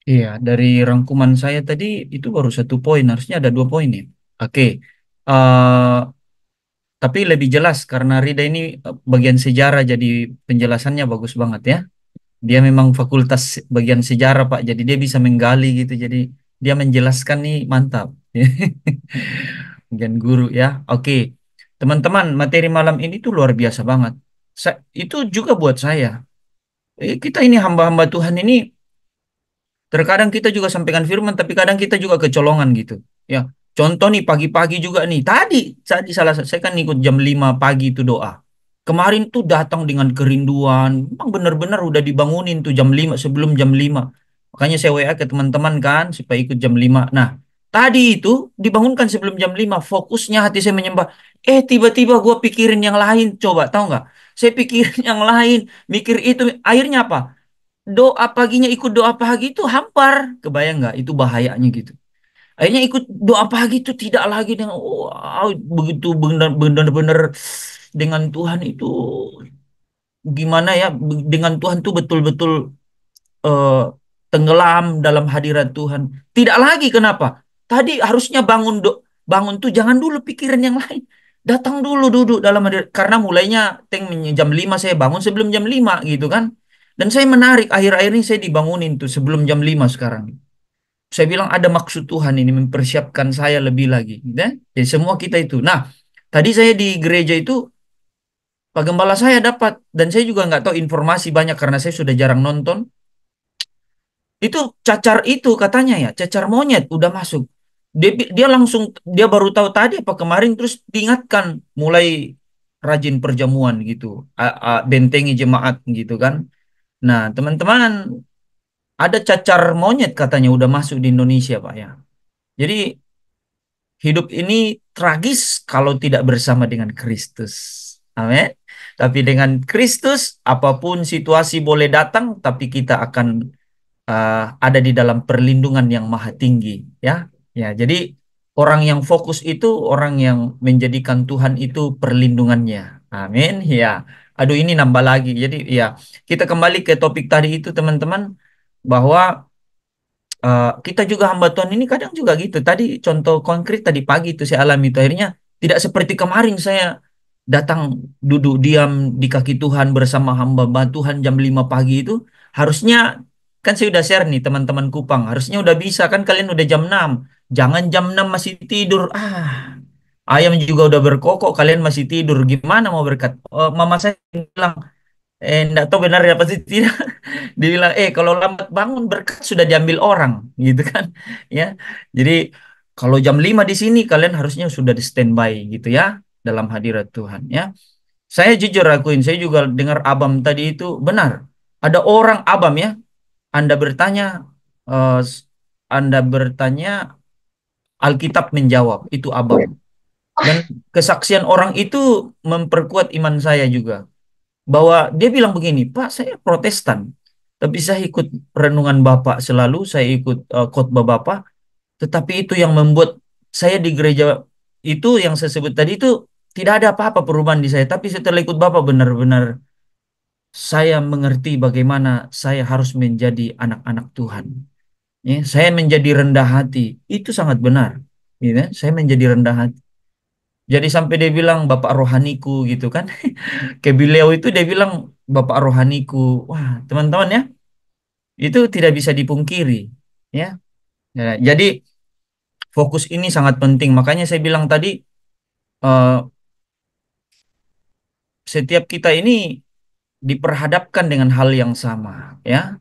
Iya, dari rangkuman saya tadi itu baru 1 poin, harusnya ada 2 poin ya. Oke, tapi lebih jelas karena Rida ini bagian sejarah, jadi penjelasannya bagus banget ya. Dia memang fakultas bagian sejarah, Pak, jadi dia bisa menggali gitu, jadi dia menjelaskan nih mantap. Bagian guru ya. Oke, teman-teman, materi malam ini tuh luar biasa banget. Itu juga buat saya. Kita ini hamba-hamba Tuhan ini, terkadang kita juga sampaikan firman, tapi kadang kita juga kecolongan gitu. Ya, contoh nih pagi-pagi juga nih. Tadi salah saya kan ikut jam 5 pagi itu doa. Kemarin tuh datang dengan kerinduan. Memang benar-benar udah dibangunin tuh jam 5 sebelum jam 5. Makanya saya WA ke teman-teman kan supaya ikut jam 5. Nah, tadi itu dibangunkan sebelum jam 5. Fokusnya hati saya menyembah. Tiba-tiba gue pikirin yang lain. Coba tahu nggak? Saya pikirin yang lain. Mikir itu. Akhirnya apa? Doa paginya ikut doa pagi itu hampar. Kebayang nggak? Itu bahayanya gitu. Akhirnya ikut doa pagi itu tidak lagi dengan wow, begitu benar-benar dengan Tuhan itu gimana ya dengan Tuhan tuh betul-betul eh, tenggelam dalam hadirat Tuhan. Tidak lagi kenapa? Tadi harusnya bangun tuh jangan dulu pikiran yang lain. Datang dulu duduk dalam hadirat karena mulainya jam 5 saya bangun sebelum jam 5 gitu kan. Dan saya menarik akhir-akhir ini saya dibangunin tuh sebelum jam 5 sekarang. Saya bilang ada maksud Tuhan ini mempersiapkan saya lebih lagi, gitu ya. Jadi semua kita itu. Nah, tadi saya di gereja itu Pak Gembala saya dapat dan saya juga nggak tahu informasi banyak karena saya sudah jarang nonton. Itu cacar itu katanya ya, cacar monyet udah masuk. Dia langsung dia baru tahu tadi apa kemarin terus diingatkan mulai rajin perjamuan gitu, bentengi jemaat gitu kan. Nah, teman-teman ada cacar monyet katanya udah masuk di Indonesia Pak ya. Jadi hidup ini tragis kalau tidak bersama dengan Kristus. Amin. Tapi dengan Kristus, apapun situasi boleh datang, tapi kita akan ada di dalam perlindungan yang maha tinggi. Ya, ya. Jadi orang yang fokus itu orang yang menjadikan Tuhan itu perlindungannya. Amin. Ya. Aduh ini nambah lagi. Jadi ya kita kembali ke topik tadi itu teman-teman bahwa kita juga hamba Tuhan ini kadang juga gitu. Tadi contoh konkret tadi pagi itu saya alami itu akhirnya tidak seperti kemarin saya datang duduk diam di kaki Tuhan bersama hamba Tuhan jam 5 pagi itu harusnya kan saya udah share nih teman-teman Kupang harusnya udah bisa kan kalian udah jam 6 jangan jam 6 masih tidur ayam juga udah berkokok kalian masih tidur gimana mau berkat. Mama saya bilang enggak tahu benar ya pasti tidak. Dibilang, kalau lambat bangun berkat sudah diambil orang, gitu kan? Ya, jadi kalau jam 5 di sini kalian harusnya sudah di standby gitu ya dalam hadirat Tuhan ya. Saya jujur akuin, saya juga dengar Abam tadi itu benar. Ada orang Abam ya, Anda bertanya, eh, Anda bertanya, Alkitab menjawab itu Abam. Dan kesaksian orang itu memperkuat iman saya juga bahwa dia bilang begini, Pak, saya Protestan, tapi saya ikut renungan Bapak selalu, saya ikut khotbah Bapak, tetapi itu yang membuat saya di gereja itu yang saya sebut tadi itu tidak ada apa-apa perubahan di saya, tapi setelah ikut Bapak benar-benar saya mengerti bagaimana saya harus menjadi anak-anak Tuhan. Ya, saya menjadi rendah hati, itu sangat benar. Ya, saya menjadi rendah hati. Jadi sampai dia bilang Bapak rohaniku gitu kan. Ke beliau itu dia bilang Bapak rohaniku. Wah, teman-teman ya, itu tidak bisa dipungkiri. Ya. Ya, jadi fokus ini sangat penting. Makanya saya bilang tadi eh, setiap kita ini diperhadapkan dengan hal yang sama, ya.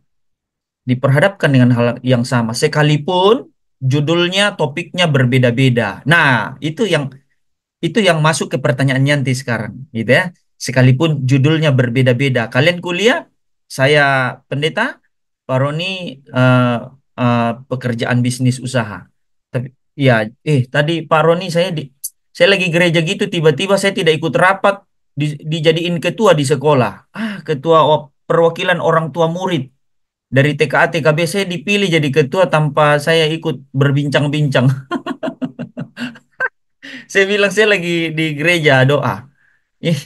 Diperhadapkan dengan hal yang sama sekalipun judulnya, topiknya berbeda-beda. Nah, itu yang masuk ke pertanyaan Yanti sekarang, gitu ya. Sekalipun judulnya berbeda-beda. Kalian kuliah, saya pendeta, Pak Roni eh, pekerjaan bisnis usaha. Tapi ya, tadi Pak Roni saya lagi gereja gitu, tiba-tiba saya tidak ikut rapat, dijadiin ketua di sekolah. Ketua perwakilan orang tua murid dari TKA TKB saya dipilih jadi ketua tanpa saya ikut berbincang-bincang. Saya bilang saya lagi di gereja doa. Ih,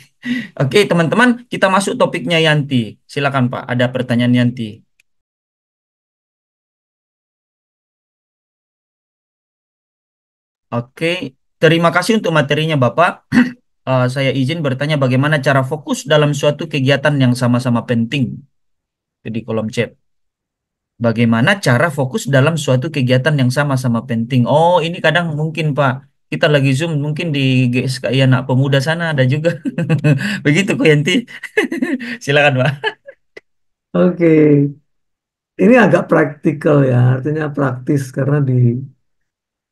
Oke, teman-teman, kita masuk topiknya Yanti. Silakan Pak, ada pertanyaan Yanti. Oke, terima kasih untuk materinya Bapak. Saya izin bertanya bagaimana cara fokus dalam suatu kegiatan yang sama-sama penting. Itu di kolom chat. Bagaimana cara fokus dalam suatu kegiatan yang sama-sama penting. Oh, ini kadang mungkin Pak, kita lagi Zoom, mungkin di GSKI Anak Pemuda sana ada juga. Begitu kok Yanti. Silakan Pak. Oke, ini agak praktikal ya, artinya praktis karena di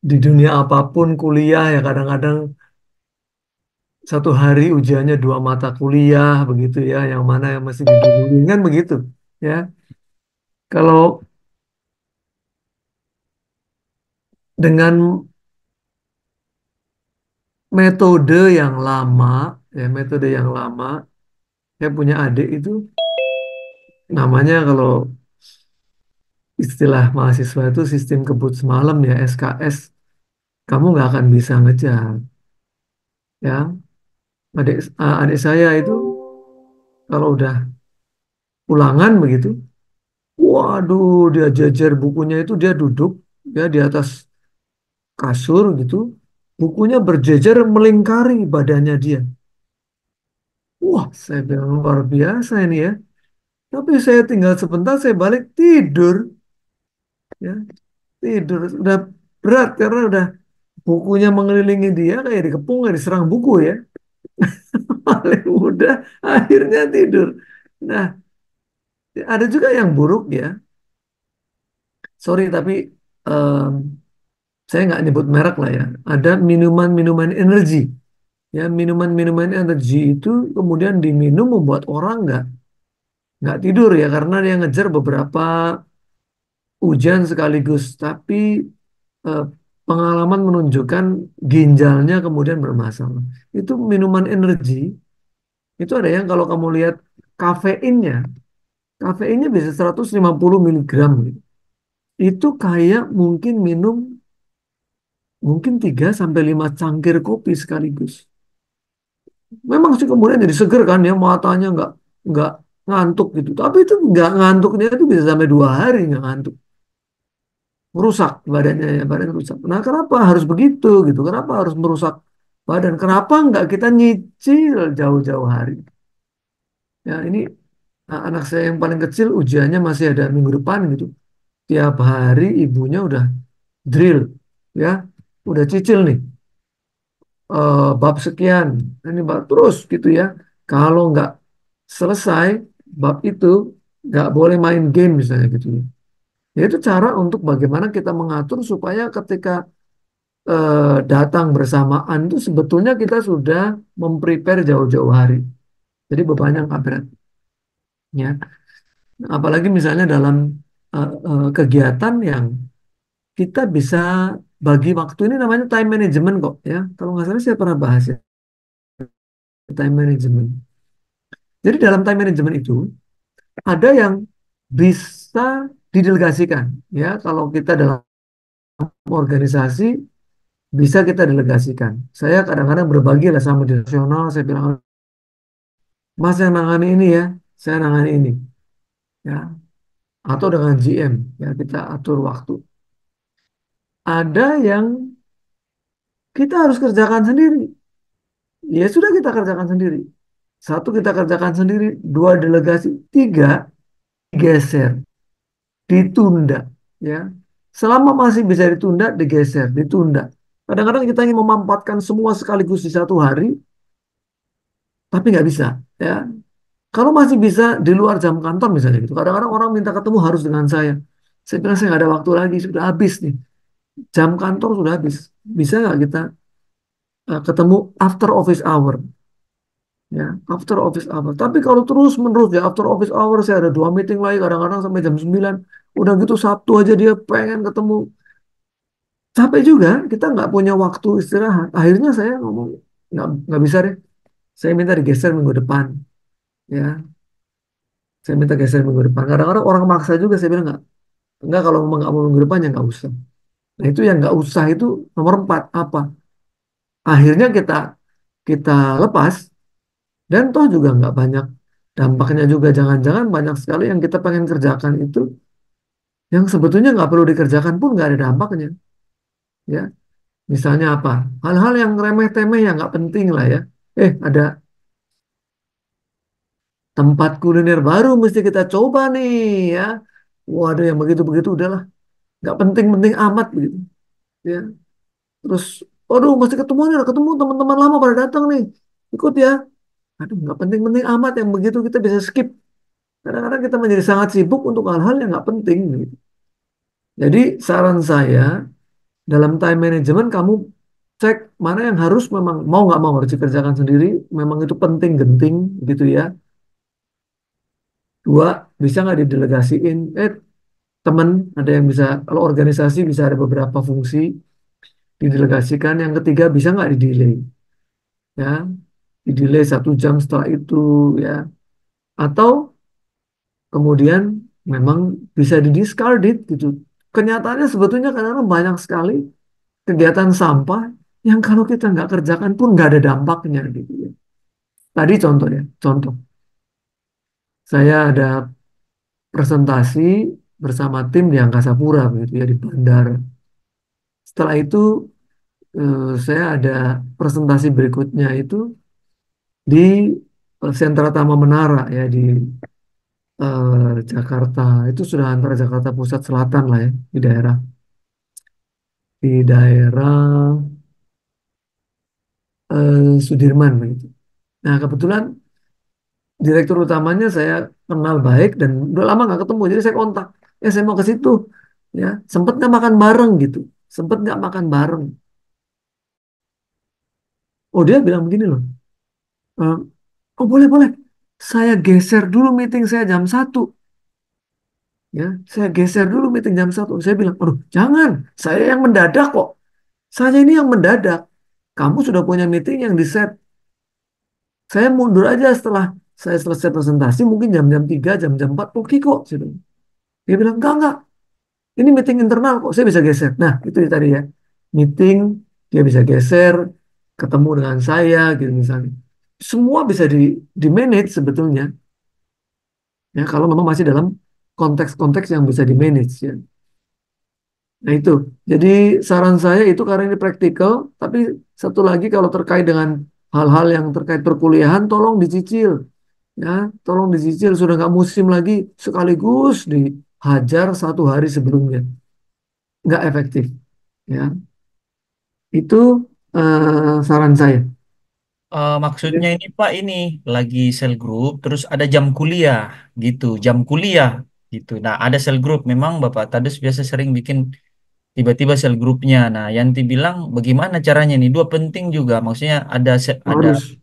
dunia apapun kuliah ya kadang-kadang satu hari ujiannya dua mata kuliah begitu ya, yang mana yang masih diduluin kan begitu ya. Kalau dengan metode yang lama, ya metode yang lama, saya punya adik itu namanya kalau istilah mahasiswa itu sistem kebut semalam ya, SKS. Kamu nggak akan bisa ngejar ya. Adik saya itu kalau udah ulangan begitu, waduh dia jajar bukunya itu dia duduk ya di atas kasur gitu, bukunya berjejer melingkari badannya dia. Wah, saya bilang luar biasa ini ya. Tapi saya tinggal sebentar, saya balik tidur ya, tidur udah berat karena udah bukunya mengelilingi dia kayak dikepung, kayak diserang buku ya. Paling mudah akhirnya tidur. Nah, ada juga yang buruk ya. Sorry tapi em, saya nggak nyebut merek lah ya. Ada minuman-minuman energi. Ya, minuman-minuman energi itu kemudian diminum membuat orang nggak tidur ya karena dia ngejar beberapa ujian sekaligus. Tapi eh, pengalaman menunjukkan ginjalnya kemudian bermasalah. Itu minuman energi. Itu ada yang kalau kamu lihat kafeinnya, kafeinnya bisa 150 miligram gitu. Itu kayak mungkin minum mungkin 3 sampai 5 cangkir kopi sekaligus. Memang sih kemudian jadi seger kan ya, matanya nggak ngantuk gitu. Tapi itu nggak ngantuknya itu bisa sampai 2 hari nggak ngantuk. Merusak badannya ya, badan rusak. Nah, kenapa harus begitu gitu? Kenapa harus merusak badan? Kenapa nggak kita nyicil jauh-jauh hari? Ya ini anak saya yang paling kecil ujiannya masih ada minggu depan gitu. Tiap hari ibunya udah drill ya, udah cicil nih bab sekian, ini bab terus gitu ya. Kalau nggak selesai bab itu nggak boleh main game misalnya gitu ya. Ya, itu cara untuk bagaimana kita mengatur supaya ketika datang bersamaan itu sebetulnya kita sudah memprepare jauh-jauh hari. Jadi bebannya nggak berat. Ya. Apalagi misalnya dalam kegiatan yang kita bisa bagi waktu ini namanya time management kok ya. Kalau nggak salah saya pernah bahas ya time management. Jadi dalam time management itu ada yang bisa didelegasikan ya. Kalau kita dalam organisasi bisa kita delegasikan. Saya kadang-kadang berbagi lah sama di nasional. Saya bilang, Mas yang nangani ini ya, saya nangani ini ya. Atau dengan GM ya kita atur waktu. Ada yang kita harus kerjakan sendiri. Ya sudah kita kerjakan sendiri. Satu kita kerjakan sendiri, dua delegasi, tiga geser, ditunda ya. Selama masih bisa ditunda, digeser, ditunda. Kadang-kadang kita ingin memampatkan semua sekaligus di satu hari, tapi nggak bisa ya. Kalau masih bisa di luar jam kantor misalnya gitu. Kadang-kadang orang minta ketemu harus dengan saya. Saya bilang saya nggak ada waktu lagi, sudah habis nih. Jam kantor sudah habis. Bisa nggak kita ketemu after office hour? Ya, after office hour. Tapi kalau terus menerus ya after office hour saya ada 2 meeting lagi kadang-kadang sampai jam 9. Udah gitu Sabtu aja dia pengen ketemu. Capek juga, kita nggak punya waktu istirahat. Akhirnya saya ngomong nggak bisa deh. Saya minta digeser minggu depan. Ya, saya minta geser minggu depan. Kadang-kadang orang maksa juga saya bilang nggak kalau memang nggak mau minggu depan ya nggak usah. Nah itu yang nggak usah itu nomor 4 apa? Akhirnya kita kita lepas dan toh juga nggak banyak dampaknya juga jangan-jangan banyak sekali yang kita pengen kerjakan itu yang sebetulnya nggak perlu dikerjakan pun nggak ada dampaknya ya. Misalnya apa? Hal-hal yang remeh-temeh yang nggak penting lah ya. Ada tempat kuliner baru mesti kita coba nih ya. Waduh yang begitu-begitu udahlah nggak penting-penting amat begitu ya. Terus, waduh masih ketemu nih, ketemu teman-teman lama pada datang nih, ikut ya. Aduh nggak penting-penting amat yang begitu kita bisa skip. Kadang-kadang kita menjadi sangat sibuk untuk hal-hal yang nggak penting gitu. Jadi saran saya dalam time management kamu cek mana yang harus memang mau nggak mau harus dikerjakan sendiri, memang itu penting genting gitu ya. Dua, bisa nggak didelegasiin? Teman ada yang bisa, kalau organisasi bisa ada beberapa fungsi didelegasikan. Yang ketiga, bisa nggak di-delay? Ya, di-delay 1 jam setelah itu ya. Atau kemudian memang bisa di-discarded gitu. Kenyataannya sebetulnya kadang-kadang banyak sekali kegiatan sampah yang kalau kita nggak kerjakan pun nggak ada dampaknya gitu ya. Tadi contoh ya, contoh. Saya ada presentasi bersama tim di Angkasa Pura begitu ya di bandara. Setelah itu saya ada presentasi berikutnya itu di Sentra Tama Menara ya di Jakarta. Itu sudah antara Jakarta Pusat Selatan lah ya di daerah Sudirman begitu. Nah kebetulan direktur utamanya saya kenal baik dan udah lama nggak ketemu, jadi saya kontak. Ya saya mau ke situ, ya sempet nggak makan bareng gitu, sempet nggak makan bareng. Oh dia bilang begini loh, "Eh, oh boleh boleh, saya geser dulu meeting saya jam 1. Ya, saya geser dulu meeting jam 1. Saya bilang, aduh jangan, saya yang mendadak kok. Saya ini yang mendadak. Kamu sudah punya meeting yang di set. Saya mundur aja setelah saya selesai presentasi, mungkin jam-jam 3, jam-jam 4, oke kok. Saya bilang. Dia bilang, enggak. Ini meeting internal kok, saya bisa geser. Nah, itu tadi ya. Meeting, dia bisa geser, ketemu dengan saya, gitu misalnya. Semua bisa di manage sebetulnya. Ya, kalau memang masih dalam konteks-konteks yang bisa di manage ya. Nah itu, jadi saran saya itu karena ini praktikal, tapi satu lagi kalau terkait dengan hal-hal yang terkait perkuliahan, tolong dicicil. Ya, tolong dicicil, sudah nggak musim lagi, sekaligus dihajar 1 hari sebelumnya. Nggak efektif. Ya, itu saran saya. Maksudnya ini Pak ini lagi sel grup, terus ada jam kuliah gitu, jam kuliah gitu. Nah ada sel grup, memang Bapak Tades biasa sering bikin tiba-tiba sel grupnya. Nah Yanti bilang bagaimana caranya nih? Dua penting juga, maksudnya ada Harus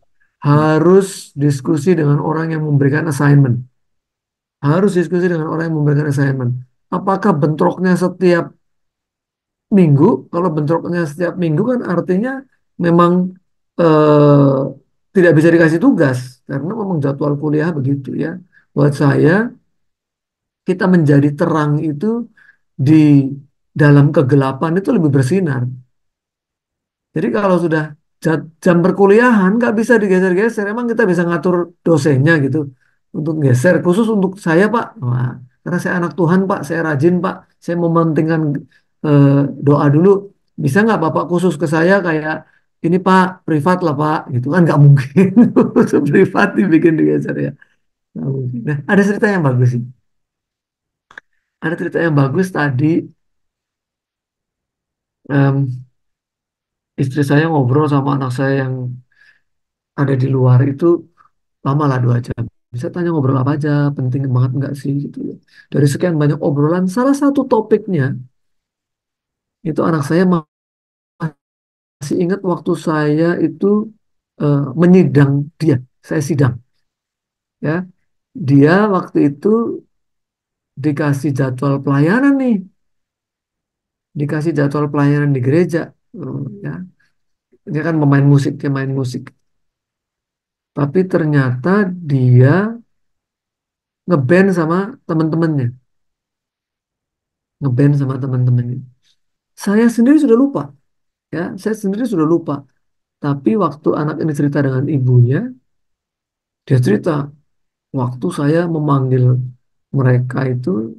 harus diskusi dengan orang yang memberikan assignment. Harus diskusi dengan orang yang memberikan assignment. Apakah bentroknya setiap minggu? Kalau bentroknya setiap minggu kan artinya memang eh, tidak bisa dikasih tugas karena memang jadwal kuliah begitu ya. Buat saya, kita menjadi terang itu di dalam kegelapan itu lebih bersinar. Jadi kalau sudah jam perkuliahan nggak bisa digeser-geser. Emang kita bisa ngatur dosennya gitu untuk geser. Khusus untuk saya Pak. Wah, karena saya anak Tuhan Pak, saya rajin Pak. Saya mementingkan eh, doa dulu. Bisa nggak Bapak khusus ke saya kayak ini Pak privat lah Pak. Gitu kan nggak mungkin. Khusus privat dibikin digeser ya. Nggak mungkin. Nah ada cerita yang bagus sih. Ada cerita yang bagus tadi. em, Istri saya ngobrol sama anak saya yang ada di luar itu lama lah 2 jam. Bisa tanya ngobrol apa aja, penting banget nggak sih gitu ya. Dari sekian banyak obrolan, salah satu topiknya itu anak saya masih ingat waktu saya itu menyidang dia. Saya sidang ya. Dia waktu itu dikasih jadwal pelayanan nih, dikasih jadwal pelayanan di gereja. Ya. Dia kan pemain musik, dia main musik. Tapi ternyata dia ngeband sama teman-temannya, ngeband sama teman-temannya. Saya sendiri sudah lupa, ya, saya sendiri sudah lupa. Tapi waktu anak ini cerita dengan ibunya, dia cerita waktu saya memanggil mereka itu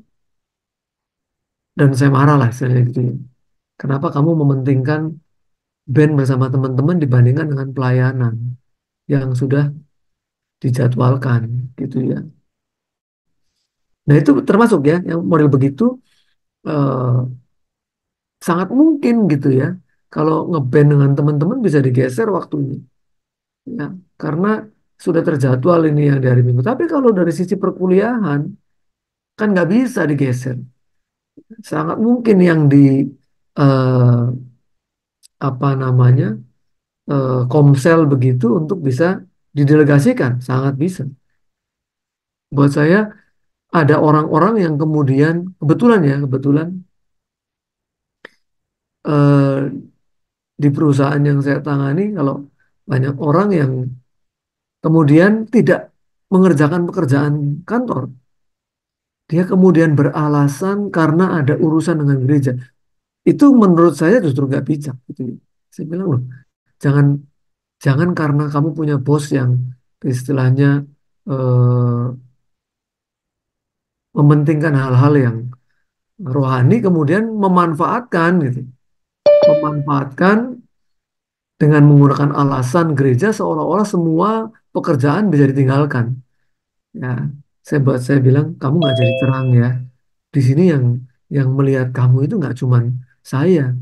dan saya marah lah istilahnya gitu ya. Kenapa kamu mementingkan band bersama teman-teman dibandingkan dengan pelayanan yang sudah dijadwalkan gitu ya. Nah itu termasuk ya yang model begitu eh, sangat mungkin gitu ya. Kalau ngeband dengan teman-teman bisa digeser waktunya. Ya, karena sudah terjadwal ini yang di hari Minggu. Tapi kalau dari sisi perkuliahan kan nggak bisa digeser. Sangat mungkin yang eh, apa namanya komsel begitu untuk bisa didelegasikan, sangat bisa. Buat saya ada orang-orang yang kemudian kebetulan eh, di perusahaan yang saya tangani, kalau banyak orang yang kemudian tidak mengerjakan pekerjaan kantor, dia kemudian beralasan karena ada urusan dengan gereja. Itu menurut saya justru nggak bijak gitu. Saya bilang loh, jangan jangan karena kamu punya bos yang istilahnya eh, mementingkan hal-hal yang rohani kemudian memanfaatkan gitu. Memanfaatkan dengan menggunakan alasan gereja seolah-olah semua pekerjaan bisa ditinggalkan. Ya, saya bilang kamu nggak jadi terang ya. Di sini yang melihat kamu itu nggak cuman saya.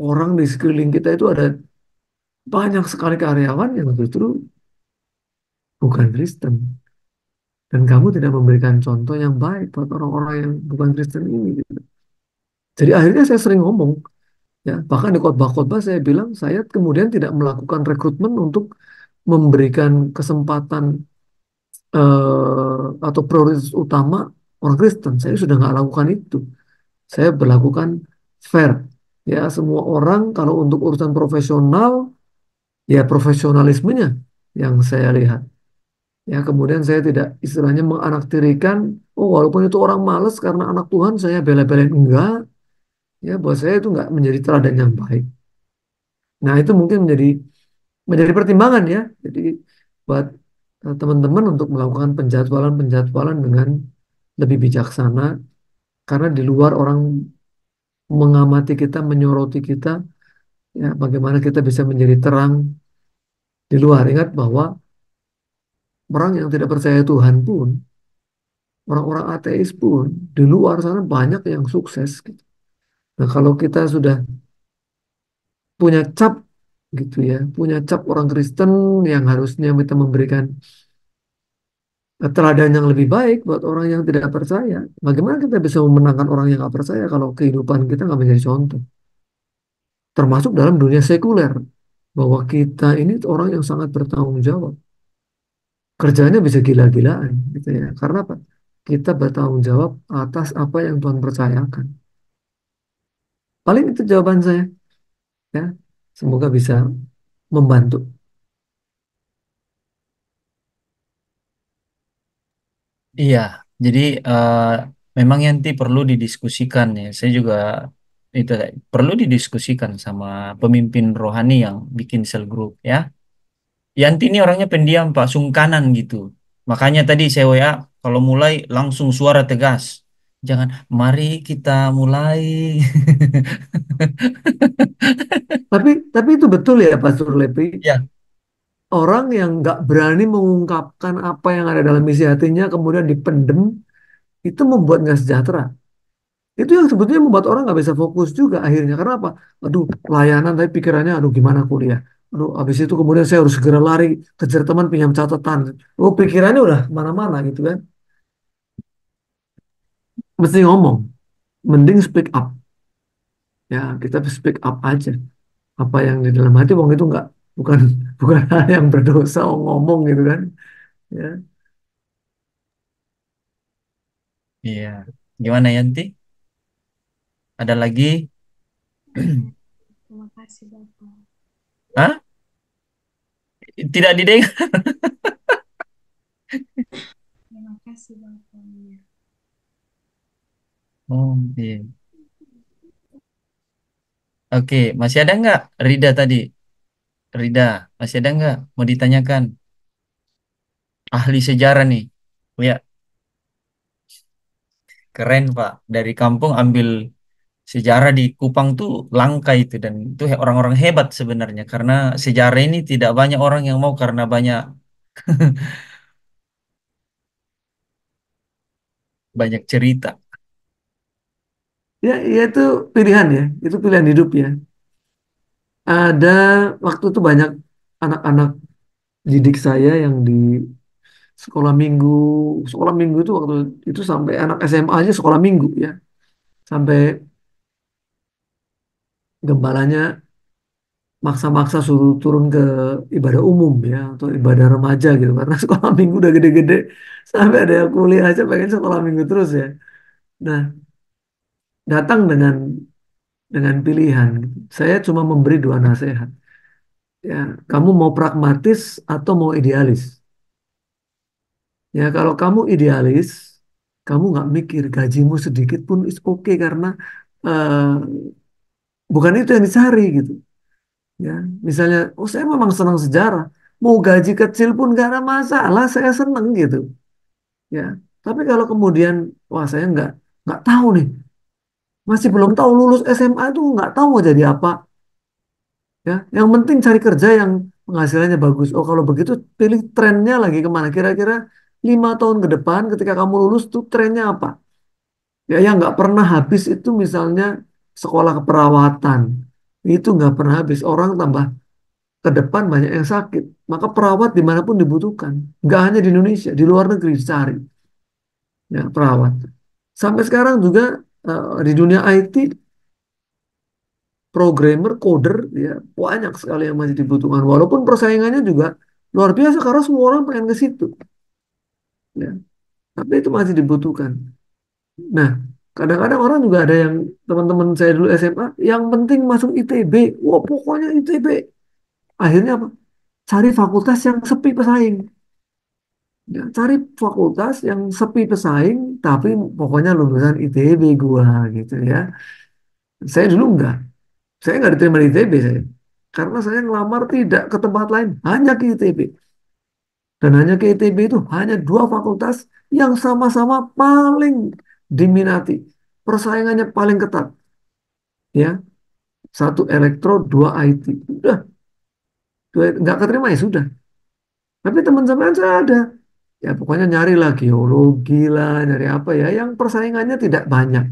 Orang di sekeliling kita itu ada banyak sekali karyawan yang justru bukan Kristen. Dan kamu tidak memberikan contoh yang baik buat orang-orang yang bukan Kristen ini, gitu. Jadi akhirnya saya sering ngomong, ya, bahkan di khotbah-khotbah saya bilang saya kemudian tidak melakukan rekrutmen untuk memberikan kesempatan atau prioritas utama orang Kristen. Saya sudah nggak lakukan itu. Saya berlakukan fair. Ya, semua orang kalau untuk urusan profesional, ya profesionalismenya yang saya lihat. Ya, kemudian saya tidak istilahnya menganaktirikan, oh walaupun itu orang males karena anak Tuhan saya bela-belain. Enggak. Ya, buat saya itu enggak menjadi teladan yang baik. Nah, itu mungkin menjadi pertimbangan ya. Jadi buat teman-teman untuk melakukan penjadwalan-penjadwalan dengan lebih bijaksana karena di luar orang mengamati kita, menyoroti kita, ya bagaimana kita bisa menjadi terang di luar. Ingat bahwa orang yang tidak percaya Tuhan pun, orang-orang ateis pun di luar sana banyak yang sukses, gitu. Nah, kalau kita sudah punya cap gitu ya, punya cap orang Kristen yang harusnya kita memberikan teladan yang lebih baik buat orang yang tidak percaya. Bagaimana kita bisa memenangkan orang yang nggak percaya kalau kehidupan kita nggak menjadi contoh? Termasuk dalam dunia sekuler, bahwa kita ini orang yang sangat bertanggung jawab. Kerjanya bisa gila-gilaan gitu ya. Karena apa? Kita bertanggung jawab atas apa yang Tuhan percayakan. Paling itu jawaban saya ya. Semoga bisa membantu. Iya, jadi memang yanti perlu didiskusikan ya. Saya juga itu perlu didiskusikan sama pemimpin rohani yang bikin sel grup ya. Yanti ini orangnya pendiam Pak, sungkanan gitu. Makanya tadi saya WA kalau mulai langsung suara tegas. Jangan, mari kita mulai. Tapi itu betul ya Pastor Lepi. Ya, Orang yang nggak berani mengungkapkan apa yang ada dalam isi hatinya kemudian dipendem itu membuat nggak sejahtera. Itu yang sebetulnya membuat orang nggak bisa fokus juga akhirnya. Karena apa? Aduh, pelayanan tapi pikirannya, aduh gimana kuliah. Aduh, habis itu kemudian saya harus segera lari kejar teman pinjam catatan. Oh, pikirannya udah mana-mana gitu kan. Mesti ngomong. Mending speak up. Ya, kita speak up aja. Apa yang di dalam hati, wong itu nggak, bukan bukan hal yang berdosa, oh, ngomong gitu kan. Ya. iya. Gimana Yanti? Ada lagi? Terima kasih Bapak. Hah? Tidak didengar. Terima kasih Bapak. Oh, iya. Oke, masih ada nggak Rida tadi? Rida, masih ada nggak? Mau ditanyakan? Ahli sejarah nih. Oh ya, keren Pak. Dari kampung ambil sejarah di Kupang tuh langka itu. Dan itu orang-orang hebat sebenarnya. Karena sejarah ini tidak banyak orang yang mau karena banyak banyak cerita. Ya, ya itu pilihan ya. Itu pilihan hidup ya. Ada waktu itu banyak anak-anak didik saya yang di sekolah minggu, sekolah minggu itu waktu itu sampai anak SMA aja sekolah minggu ya. Sampai gembalanya maksa-maksa suruh turun ke ibadah umum ya atau ibadah remaja gitu karena sekolah minggu udah gede-gede sampai ada yang kuliah aja pengen sekolah minggu terus ya. Nah, datang dengan pilihan gitu. Saya cuma memberi dua nasihat. Ya, kamu mau pragmatis atau mau idealis? Ya, kalau kamu idealis, kamu nggak mikir gajimu sedikit pun is oke karena eh, bukan itu yang dicari gitu. Ya, misalnya, oh saya memang senang sejarah, mau gaji kecil pun gak ada masalah, saya seneng gitu. Ya, tapi kalau kemudian, wah saya nggak tahu nih, masih belum tahu lulus SMA itu nggak tahu mau jadi apa. Ya, yang penting cari kerja yang penghasilannya bagus. Oh kalau begitu pilih trennya lagi kemana? Kira-kira 5 tahun ke depan ketika kamu lulus tuh trennya apa? Ya yang nggak pernah habis itu misalnya sekolah keperawatan. Itu nggak pernah habis. Orang tambah ke depan banyak yang sakit. Maka perawat dimanapun dibutuhkan. Nggak hanya di Indonesia, di luar negeri dicari. Ya, perawat. Sampai sekarang juga di dunia IT, programmer, coder, ya banyak sekali yang masih dibutuhkan. Walaupun persaingannya juga luar biasa karena semua orang pengen ke situ. Ya, tapi itu masih dibutuhkan. Nah, kadang-kadang orang juga ada yang teman-teman saya dulu SMA, yang penting masuk ITB. Wah, pokoknya ITB. Akhirnya apa? Cari fakultas yang sepi pesaing. Ya, cari fakultas yang sepi pesaing, tapi pokoknya lulusan ITB gua gitu ya. Saya dulu enggak. Saya nggak diterima di ITB saya. Karena saya ngelamar tidak ke tempat lain, hanya ke ITB. Dan hanya ke ITB itu hanya dua fakultas yang sama-sama paling diminati. Persaingannya paling ketat. Ya, satu elektro, dua IT. Udah, nggak keterima ya sudah. Tapi teman teman saya ada. Ya pokoknya nyari lah geologi lah, nyari apa ya, yang persaingannya tidak banyak.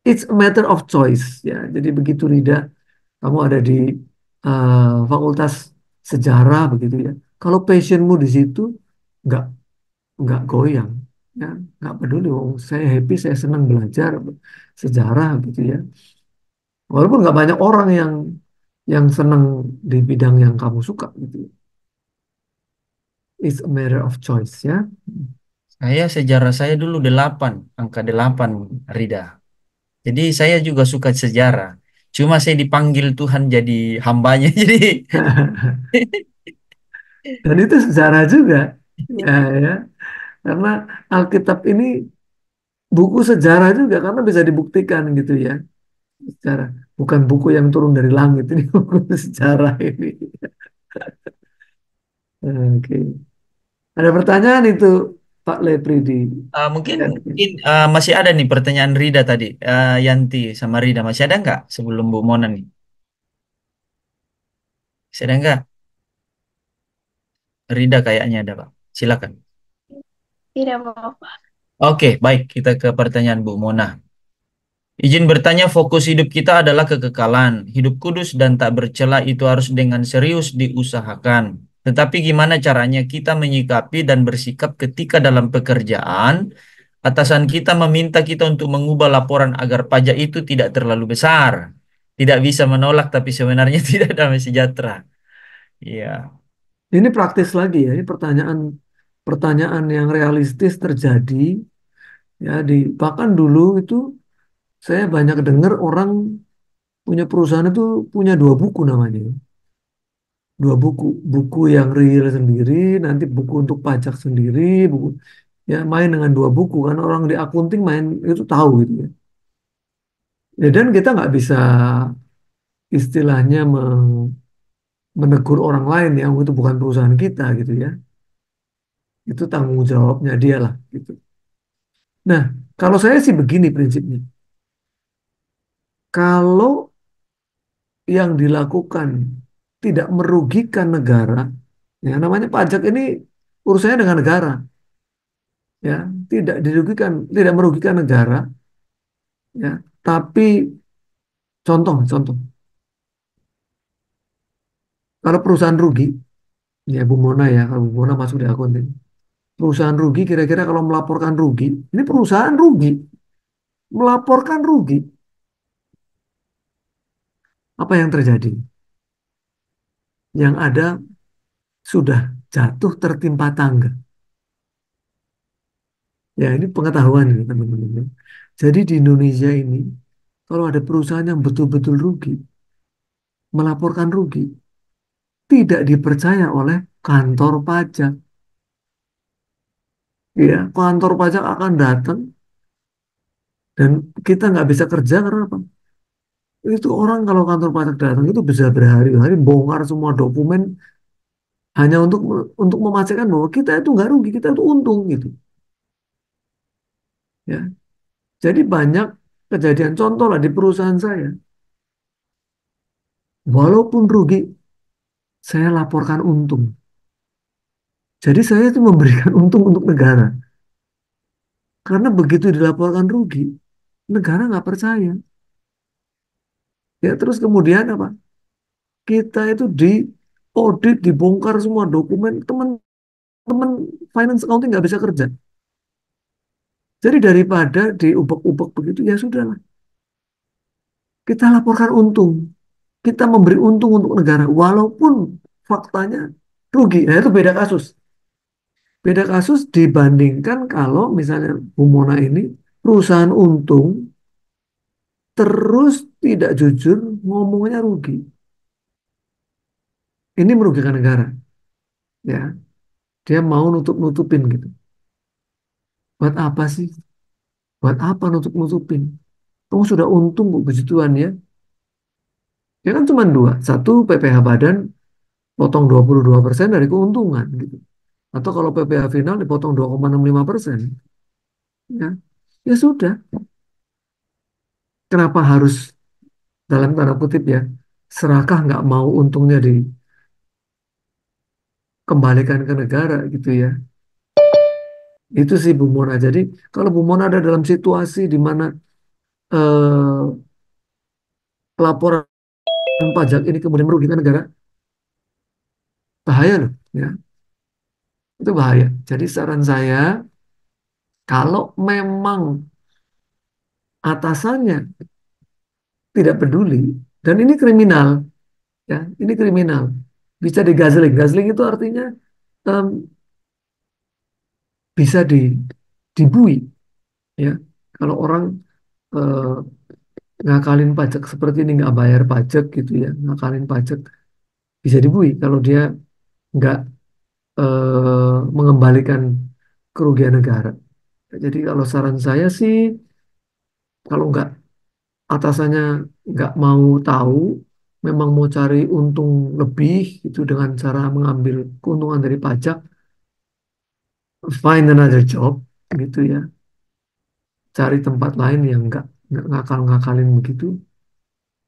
It's a matter of choice ya. Jadi begitu Rida, kamu ada di fakultas sejarah begitu ya. Kalau passionmu di situ, nggak nggak goyang, ya nggak peduli. Oh, saya happy, saya senang belajar sejarah gitu ya. Walaupun nggak banyak orang yang senang di bidang yang kamu suka gitu. It's a matter of choice ya. Saya sejarah saya dulu 8, angka 8, Rida. Jadi saya juga suka sejarah. Cuma saya dipanggil Tuhan jadi hambanya. Jadi Dan itu sejarah juga, ya, ya. Karena Alkitab ini buku sejarah juga karena bisa dibuktikan gitu ya. Sejarah. Bukan buku yang turun dari langit ini buku sejarah ini. Oke. Ada pertanyaan itu Pak Lepridi. mungkin Ya. mungkin masih ada nih pertanyaan Rida tadi. Yanti sama Rida masih ada nggak sebelum Bu Mona nih? Masih ada nggak? Rida kayaknya ada, Pak. Silakan. Tidak, Bapak. Oke, baik. Kita ke pertanyaan Bu Mona. Izin bertanya, fokus hidup kita adalah kekekalan. Hidup kudus dan tak bercela itu harus dengan serius diusahakan. Tetapi gimana caranya kita menyikapi dan bersikap ketika dalam pekerjaan, atasan kita meminta kita untuk mengubah laporan agar pajak itu tidak terlalu besar. Tidak bisa menolak, tapi sebenarnya tidak damai sejahtera. Iya. Ini praktis lagi ya. Ini pertanyaan pertanyaan yang realistis terjadi ya di bahkan dulu itu saya banyak dengar orang punya perusahaan itu punya dua buku namanya. Dua buku, buku yang real sendiri, nanti buku untuk pajak sendiri, buku ya main dengan dua buku kan orang di akunting main itu tahu gitu ya. Ya dan kita nggak bisa istilahnya menegur orang lain yang itu bukan perusahaan kita gitu ya. Itu tanggung jawabnya dia lah gitu. Nah, kalau saya sih begini prinsipnya. Kalau yang dilakukan tidak merugikan negara, ya namanya pajak ini urusannya dengan negara, ya tidak merugikan negara, ya. Tapi contoh, kalau perusahaan rugi, ya Bu Mona ya, kalau Bu Mona masuk di akunting, perusahaan rugi kira-kira kalau melaporkan rugi, ini perusahaan rugi, melaporkan rugi, Apa yang terjadi? Yang ada sudah jatuh tertimpa tangga. Ya, ini pengetahuan ya, teman-teman, ya. Jadi di Indonesia ini, kalau ada perusahaan yang betul-betul rugi, melaporkan rugi, tidak dipercaya oleh kantor pajak. Ya, kantor pajak akan datang dan kita nggak bisa kerja karena apa? Itu orang kalau kantor pajak datang itu bisa berhari-hari bongkar semua dokumen hanya untuk memastikan bahwa kita itu nggak rugi, kita itu untung gitu. Ya, jadi banyak kejadian contoh lah di perusahaan saya. Walaupun rugi, saya laporkan untung. Jadi saya itu memberikan untung untuk negara. Karena begitu dilaporkan rugi, negara nggak percaya. Ya terus kemudian apa? Kita itu di audit, dibongkar semua dokumen, teman-teman finance accounting nggak bisa kerja. Jadi daripada diubek-ubek begitu, ya sudahlah. Kita laporkan untung. Kita memberi untung untuk negara, walaupun faktanya rugi. Nah itu beda kasus. Beda kasus dibandingkan kalau misalnya Bu Mona ini perusahaan untung terus tidak jujur ngomongnya rugi. Ini merugikan negara, ya. Dia mau nutup-nutupin gitu. Buat apa sih? Buat apa nutup-nutupin? Kamu sudah untung bu begituan ya. Ya kan cuma dua. Satu PPh badan potong 22% dari keuntungan gitu. Atau kalau PPh final dipotong 2,65%. Ya, ya sudah. Kenapa harus dalam tanda kutip ya serakah nggak mau untungnya dikembalikan ke negara gitu ya. Itu sih Bu Mona. Jadi kalau Bu Mona ada dalam situasi di mana eh, laporan pajak ini kemudian merugikan negara, bahaya loh, ya. Itu bahaya. Jadi saran saya, kalau memang atasannya tidak peduli, dan ini kriminal, ya, ini kriminal, bisa digazeling. Gazeling itu artinya em, bisa dibui, ya. Kalau orang eh, ngakalin pajak seperti ini, nggak bayar pajak gitu ya, ngakalin pajak, bisa dibui kalau dia nggak mengembalikan kerugian negara. Jadi kalau saran saya sih, kalau nggak atasannya nggak mau tahu, memang mau cari untung lebih itu dengan cara mengambil keuntungan dari pajak, find another job gitu ya, cari tempat lain yang nggak ngakal-ngakalin begitu.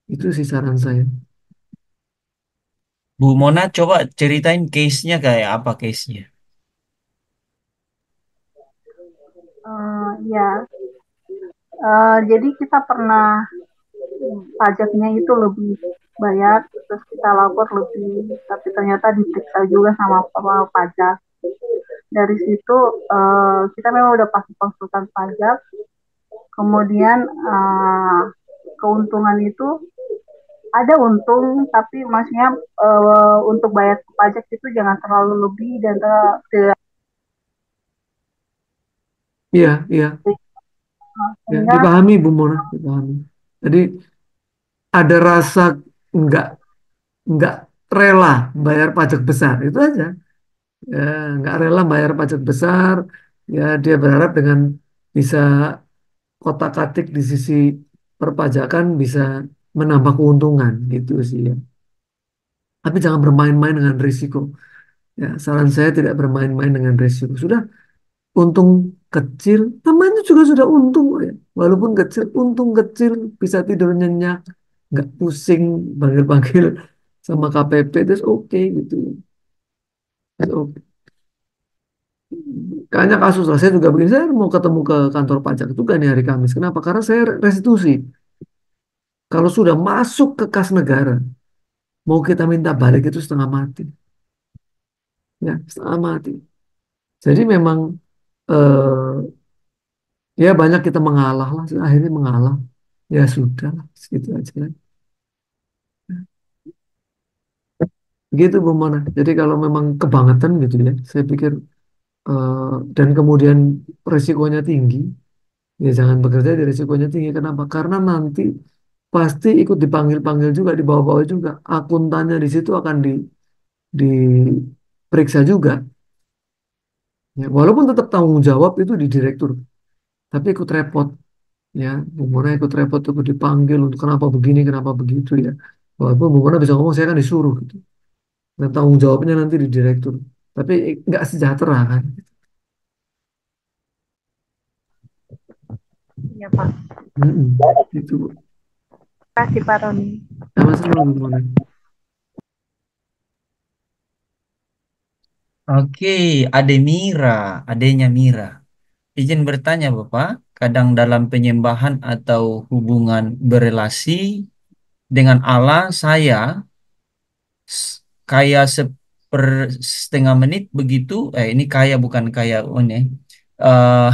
Itu sih saran saya. Bu Mona coba ceritain case-nya kayak apa case-nya? Ya, jadi kita pernah pajaknya itu lebih bayar, terus kita lapor lebih, tapi ternyata diperiksa juga sama pajak. Dari situ kita memang udah pasti konsultan pajak, kemudian keuntungan itu ada untung, tapi maksudnya untuk bayar pajak itu jangan terlalu lebih dan Iya, iya, ya, sehingga dipahami Bu Mona, dipahami. Jadi ada rasa nggak nggak rela bayar pajak besar itu aja. Ya, nggak rela bayar pajak besar, ya dia berharap dengan bisa kotak-katik di sisi perpajakan bisa menambah keuntungan gitu sih ya. Tapi jangan bermain-main dengan risiko. Ya, saran saya tidak bermain-main dengan risiko. Sudah untung kecil, namanya juga sudah untung kok ya. Walaupun kecil, untung kecil bisa tidur nyenyak, nggak pusing panggil-panggil sama KPP, itu oke gitu. That's okay. Kayaknya kasus lah, saya juga begini, saya mau ketemu ke kantor pajak juga nih hari Kamis. Kenapa? Karena saya restitusi. Kalau sudah masuk ke kas negara, mau kita minta balik itu setengah mati. Ya, setengah mati. Jadi memang ya banyak kita mengalah lah, akhirnya mengalah. Ya sudah lah, segitu aja. Gitu Bu Mona. Jadi kalau memang kebangetan gitu ya, saya pikir dan kemudian resikonya tinggi, ya jangan bekerja di risikonya tinggi. Kenapa? Karena nanti pasti ikut dipanggil-panggil juga, dibawa-bawa juga. Akuntannya di situ akan diperiksa juga. Ya, walaupun tetap tanggung jawab itu di direktur, tapi ikut repot. Ya, Bu Mona ikut repot, ikut dipanggil untuk kenapa begini, kenapa begitu ya. Walaupun Bu Mona bisa ngomong, saya kan disuruh gitu. Dan tanggung jawabnya nanti di direktur. Tapi nggak sejahtera kan. Iya Pak. Itu Bu. Terima kasih Pak Roni. Sama-sama Bu Mona. Oke, Ade Mira, adenya Mira. Izin bertanya Bapak, kadang dalam penyembahan atau hubungan berelasi dengan Allah, saya kayak setengah menit begitu, ini kaya bukan kaya, oh ini, eh,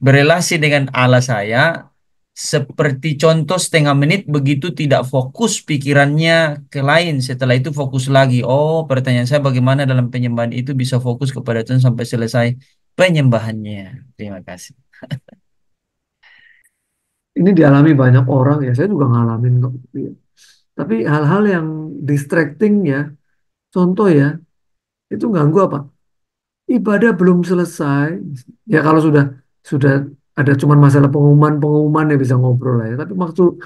berelasi dengan Allah saya, seperti contoh setengah menit begitu tidak fokus pikirannya ke lain, setelah itu fokus lagi. Oh, pertanyaan saya bagaimana dalam penyembahan itu bisa fokus kepada Tuhan sampai selesai penyembahannya. Terima kasih. Ini dialami banyak orang ya, saya juga ngalamin kok. Iya. Tapi hal-hal yang distracting ya, contoh ya, itu ganggu apa? Ibadah belum selesai. Ya kalau sudah ada cuman masalah pengumuman ya bisa ngobrol lah ya. Tapi waktu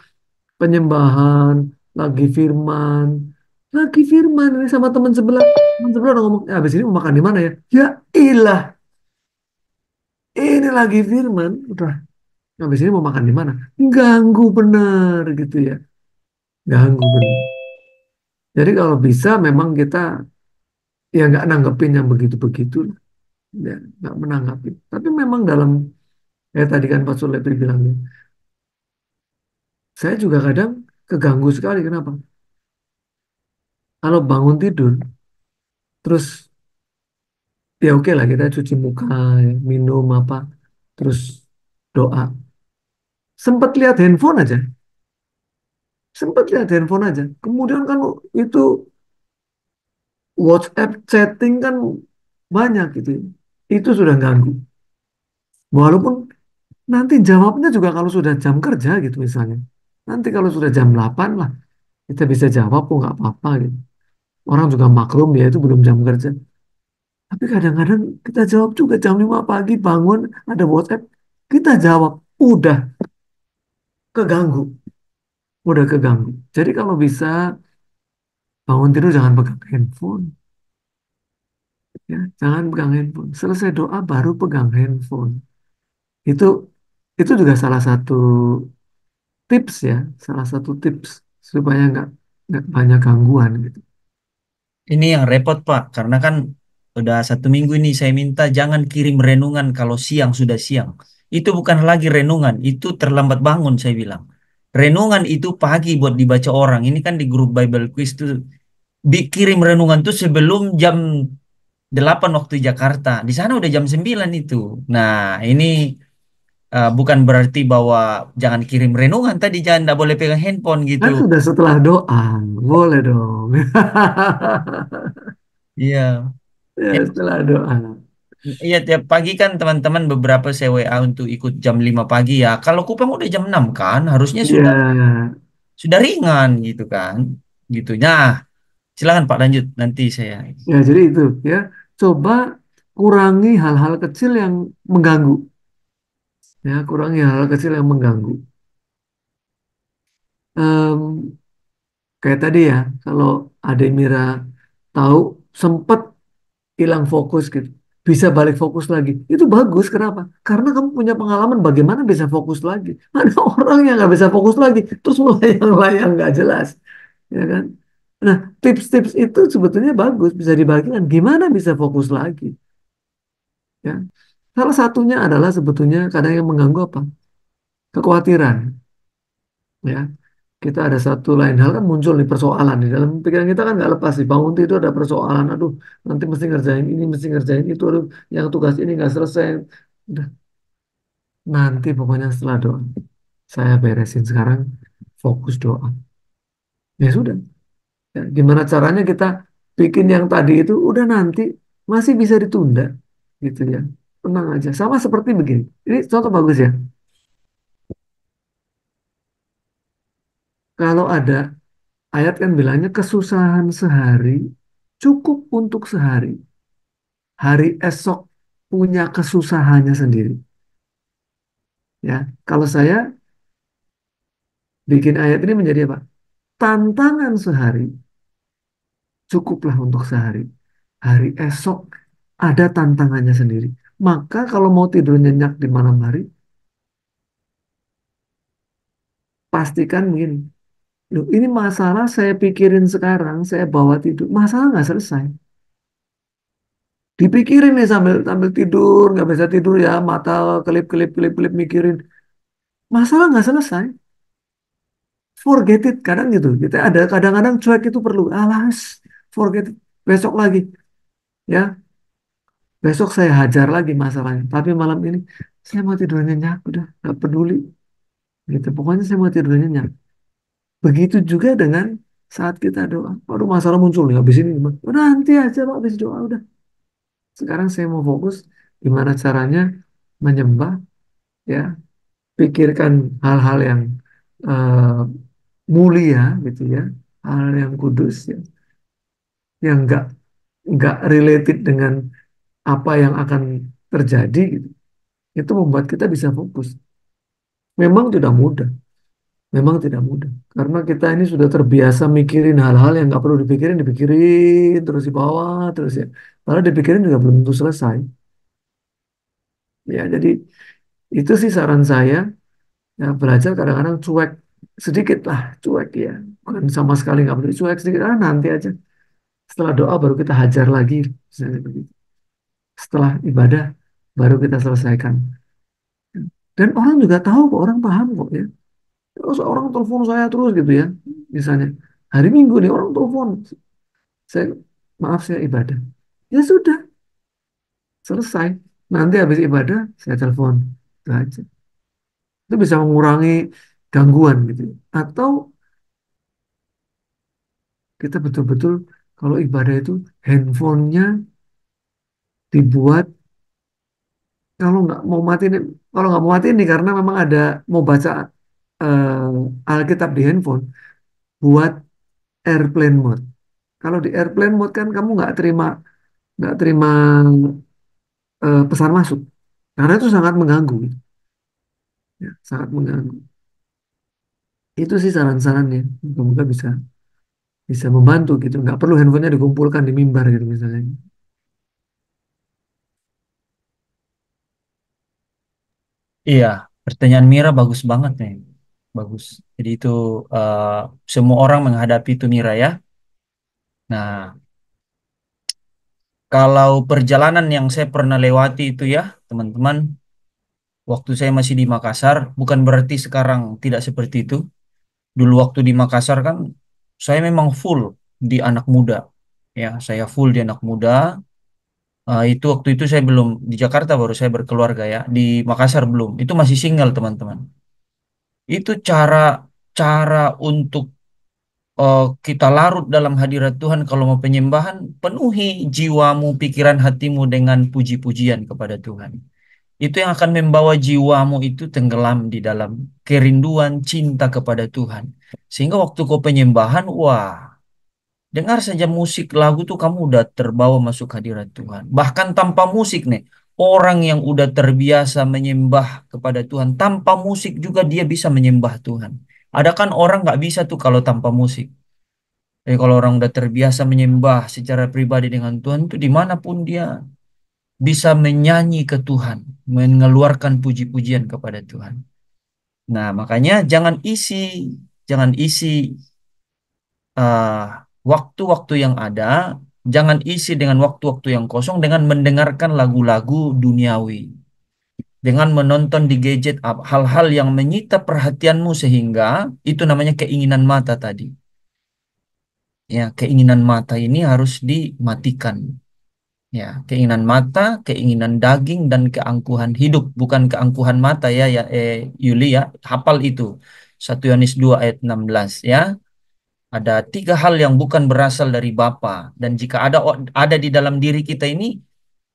penyembahan, lagi firman ini sama teman sebelah udah ngomong, habis ini mau makan di mana ya? Ya ilah, ini lagi firman, udah habis ini mau makan di mana? Ganggu bener gitu ya, ganggu bener. Jadi kalau bisa memang kita ya nggak nanggepin yang begitu-begitu, ya nggak menanggapi. Tapi memang dalam tadi kan Pak Sulepri bilangnya, saya juga kadang keganggu sekali. Kenapa? Kalau bangun tidur, terus ya oke lah kita cuci muka, ya, minum apa, terus doa. Sempat lihat handphone aja. Kemudian kan itu WhatsApp chatting kan banyak gitu. Itu sudah ganggu. Walaupun nanti jawabnya juga kalau sudah jam kerja gitu misalnya. Nanti kalau sudah jam 8 lah kita bisa jawab kok nggak apa-apa gitu. Orang juga maklum ya itu belum jam kerja. Tapi kadang-kadang kita jawab juga jam 5 pagi bangun ada WhatsApp. Kita jawab udah keganggu. Udah keganggu. Jadi kalau bisa bangun tidur jangan pegang handphone. Ya, jangan pegang handphone. Selesai doa baru pegang handphone. Itu itu juga salah satu tips ya, salah satu tips supaya nggak banyak gangguan gitu. Ini yang repot Pak, karena kan udah 1 minggu ini saya minta jangan kirim renungan kalau siang sudah siang. Itu bukan lagi renungan, itu terlambat bangun saya bilang. Renungan itu pagi buat dibaca orang. Ini kan di grup Bible Quiz tuh kirim renungan tuh sebelum jam 8 waktu Jakarta. Di sana udah jam 9 itu. Nah, ini bukan berarti bahwa jangan kirim renungan tadi, jangan nggak boleh pegang handphone gitu. Kan sudah setelah doa, boleh dong. Iya. Ya, setelah doa. Iya tiap pagi kan teman-teman beberapa saya WA untuk ikut jam 5 pagi ya. Kalau Kupang udah jam 6 kan, harusnya sudah Ya, ringan gitu kan. Gitu. Nah, silakan Pak lanjut nanti saya. ya jadi itu ya. Coba kurangi hal-hal kecil yang mengganggu. Ya, kurangi hal-hal kecil yang mengganggu. Em, Kayak tadi ya, kalau Ade Mira tahu sempat hilang fokus gitu, bisa balik fokus lagi. Itu bagus. Kenapa? Karena kamu punya pengalaman bagaimana bisa fokus lagi. Ada orang yang nggak bisa fokus lagi, terus mulai yang lain nggak jelas, ya kan? Nah, tips-tips itu sebetulnya bagus, bisa dibagikan. Gimana bisa fokus lagi? Ya, salah satunya adalah sebetulnya kadang yang mengganggu apa? Kekhawatiran. Ya, kita ada satu lain hal kan muncul di persoalan di dalam pikiran kita kan nggak lepas sih bangun tidur ada persoalan aduh nanti mesti ngerjain ini mesti ngerjain itu aduh yang tugas ini nggak selesai udah nanti pokoknya setelah doa saya beresin sekarang fokus doa ya sudah Ya, gimana caranya kita bikin yang tadi itu udah nanti masih bisa ditunda gitu ya. Tenang aja. Sama seperti begini. Ini contoh bagus ya. Kalau ada ayat kan bilangnya kesusahan sehari cukup untuk sehari. Hari esok punya kesusahannya sendiri. Ya, kalau saya bikin ayat ini menjadi apa? Tantangan sehari cukuplah untuk sehari. Hari esok ada tantangannya sendiri. Maka kalau mau tidur nyenyak di malam hari, pastikan begini. Loh, ini masalah saya pikirin sekarang, saya bawa tidur. Masalah nggak selesai. Dipikirin nih sambil sambil tidur, nggak bisa tidur ya, mata kelip-kelip mikirin. Masalah nggak selesai. Forget it, kadang gitu. Kita ada kadang-kadang cuek itu perlu. Alas, forget it. Besok lagi, ya. Besok saya hajar lagi masalahnya. Tapi malam ini saya mau tidur nyenyak, udah nggak peduli. Gitu. Pokoknya saya mau tidur nyenyak. Begitu juga dengan saat kita doa. Waduh masalah muncul nih habis ini. Udah nanti aja Pak habis doa udah. Sekarang saya mau fokus gimana caranya menyembah ya. Pikirkan hal-hal yang eh, mulia gitu ya. Hal yang kudus ya. Yang nggak related dengan apa yang akan terjadi gitu. Itu membuat kita bisa fokus. Memang tidak mudah. Memang tidak mudah. Karena kita ini sudah terbiasa mikirin hal-hal yang nggak perlu dipikirin, dipikirin, terus di bawah, terus ya. Padahal dipikirin juga belum tentu selesai. Ya, jadi itu sih saran saya. Ya, belajar kadang-kadang cuek. Sedikit lah, cuek ya. Bukan sama sekali nggak perlu cuek sedikit. Ah, nanti aja. Setelah doa baru kita hajar lagi. Misalnya begitu. Setelah ibadah baru kita selesaikan. Dan orang juga tahu kok, orang paham kok ya. Terus orang telepon saya terus gitu ya. Misalnya, hari Minggu nih orang telepon. Saya, maaf saya ibadah. Ya sudah, selesai. Nanti habis ibadah, saya telepon. Itu aja. Itu bisa mengurangi gangguan gitu. Atau kita betul-betul kalau ibadah itu handphonenya dibuat kalau nggak mau mati ini karena memang ada mau baca Alkitab di handphone, buat airplane mode. Kalau di airplane mode kan kamu nggak terima pesan masuk. Karena itu sangat mengganggu, gitu. Ya, sangat mengganggu. Itu sih saran-sarannya. Semoga bisa bisa membantu gitu. Nggak perlu handphonenya dikumpulkan di mimbar gitu misalnya. Iya, pertanyaan Mira bagus banget nih. Bagus. Jadi itu eh, semua orang menghadapi itu Mira ya. Nah, kalau perjalanan yang saya pernah lewati itu ya, teman-teman, waktu saya masih di Makassar, bukan berarti sekarang tidak seperti itu. Dulu waktu di Makassar kan, saya memang full di anak muda. Ya, saya full di anak muda. Itu waktu itu saya belum di Jakarta baru saya berkeluarga ya. Di Makassar belum. Itu masih single teman-teman. Itu cara cara untuk kita larut dalam hadirat Tuhan kalau mau penyembahan, penuhi jiwamu, pikiran hatimu dengan puji-pujian kepada Tuhan. Itu yang akan membawa jiwamu itu tenggelam di dalam kerinduan cinta kepada Tuhan. Sehingga waktu kau penyembahan, wah, dengar saja musik lagu tuh kamu udah terbawa masuk hadirat Tuhan. Bahkan tanpa musik nih, orang yang udah terbiasa menyembah kepada Tuhan, tanpa musik juga dia bisa menyembah Tuhan. Ada kan orang nggak bisa tuh kalau tanpa musik. Jadi kalau orang udah terbiasa menyembah secara pribadi dengan Tuhan tuh dimanapun dia bisa menyanyi ke Tuhan, mengeluarkan puji-pujian kepada Tuhan. Nah, makanya jangan isi uh, waktu-waktu yang ada, jangan isi dengan waktu-waktu yang kosong dengan mendengarkan lagu-lagu duniawi, dengan menonton di gadget hal-hal yang menyita perhatianmu sehingga itu namanya keinginan mata tadi. Ya, keinginan mata ini harus dimatikan. Ya, keinginan mata, keinginan daging dan keangkuhan hidup, bukan keangkuhan mata ya ya Yuli ya. Hafal itu. 1 Yohanes 2 ayat 16 ya. Ada 3 hal yang bukan berasal dari Bapa, dan jika ada di dalam diri kita ini,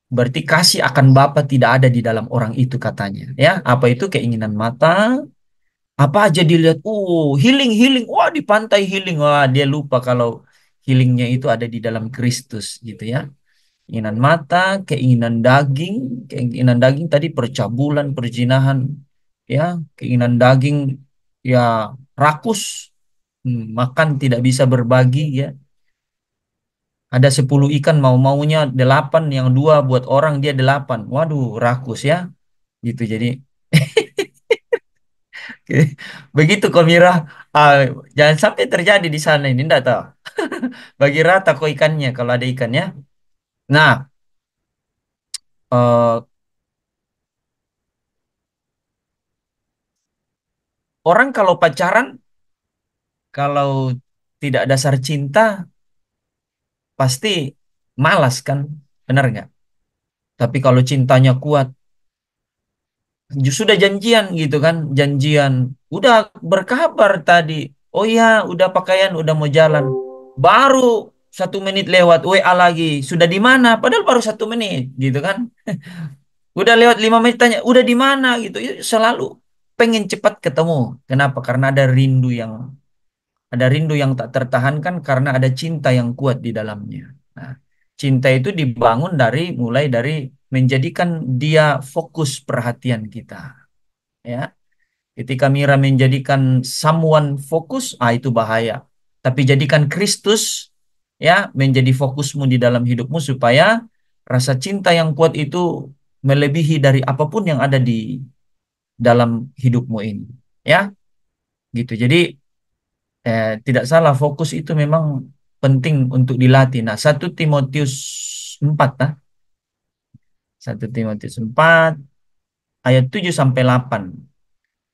berarti kasih akan Bapa tidak ada di dalam orang itu katanya. Ya, apa itu? Keinginan mata. Apa aja dilihat, healing, healing, wah di pantai healing, wah dia lupa kalau healingnya itu ada di dalam Kristus gitu ya. Keinginan mata, keinginan daging tadi percabulan, perzinahan, ya, keinginan daging ya rakus, makan tidak bisa berbagi ya. Ada 10 ikan mau-maunya 8, yang 2 buat orang dia 8. Waduh, rakus ya. Gitu jadi begitu kok Mira. Ah, jangan sampai terjadi di sana ini enggak tahu. Bagi rata kok ikannya kalau ada ikannya. Nah, eh, orang kalau pacaran, kalau tidak dasar cinta pasti malas kan, benar nggak? Tapi kalau cintanya kuat, sudah janjian gitu kan, janjian, udah berkabar tadi, oh ya, udah pakaian, udah mau jalan, baru 1 menit lewat, WA lagi, sudah di mana? Padahal baru 1 menit, gitu kan? Udah lewat 5 menit tanya, udah di mana gitu? Ya, selalu pengen cepat ketemu. Kenapa? Karena ada rindu yang tak tertahankan karena ada cinta yang kuat di dalamnya. Nah, cinta itu dibangun mulai dari menjadikan dia fokus perhatian kita. Ya, ketika Mira menjadikan someone fokus, itu bahaya. Tapi jadikan Kristus ya menjadi fokusmu di dalam hidupmu supaya rasa cinta yang kuat itu melebihi dari apapun yang ada di dalam hidupmu ini. Ya, gitu. Jadi tidak salah, fokus itu memang penting untuk dilatih. Nah, 1 Timotius 4, nah. 1 Timotius 4 ayat 7 sampai 8.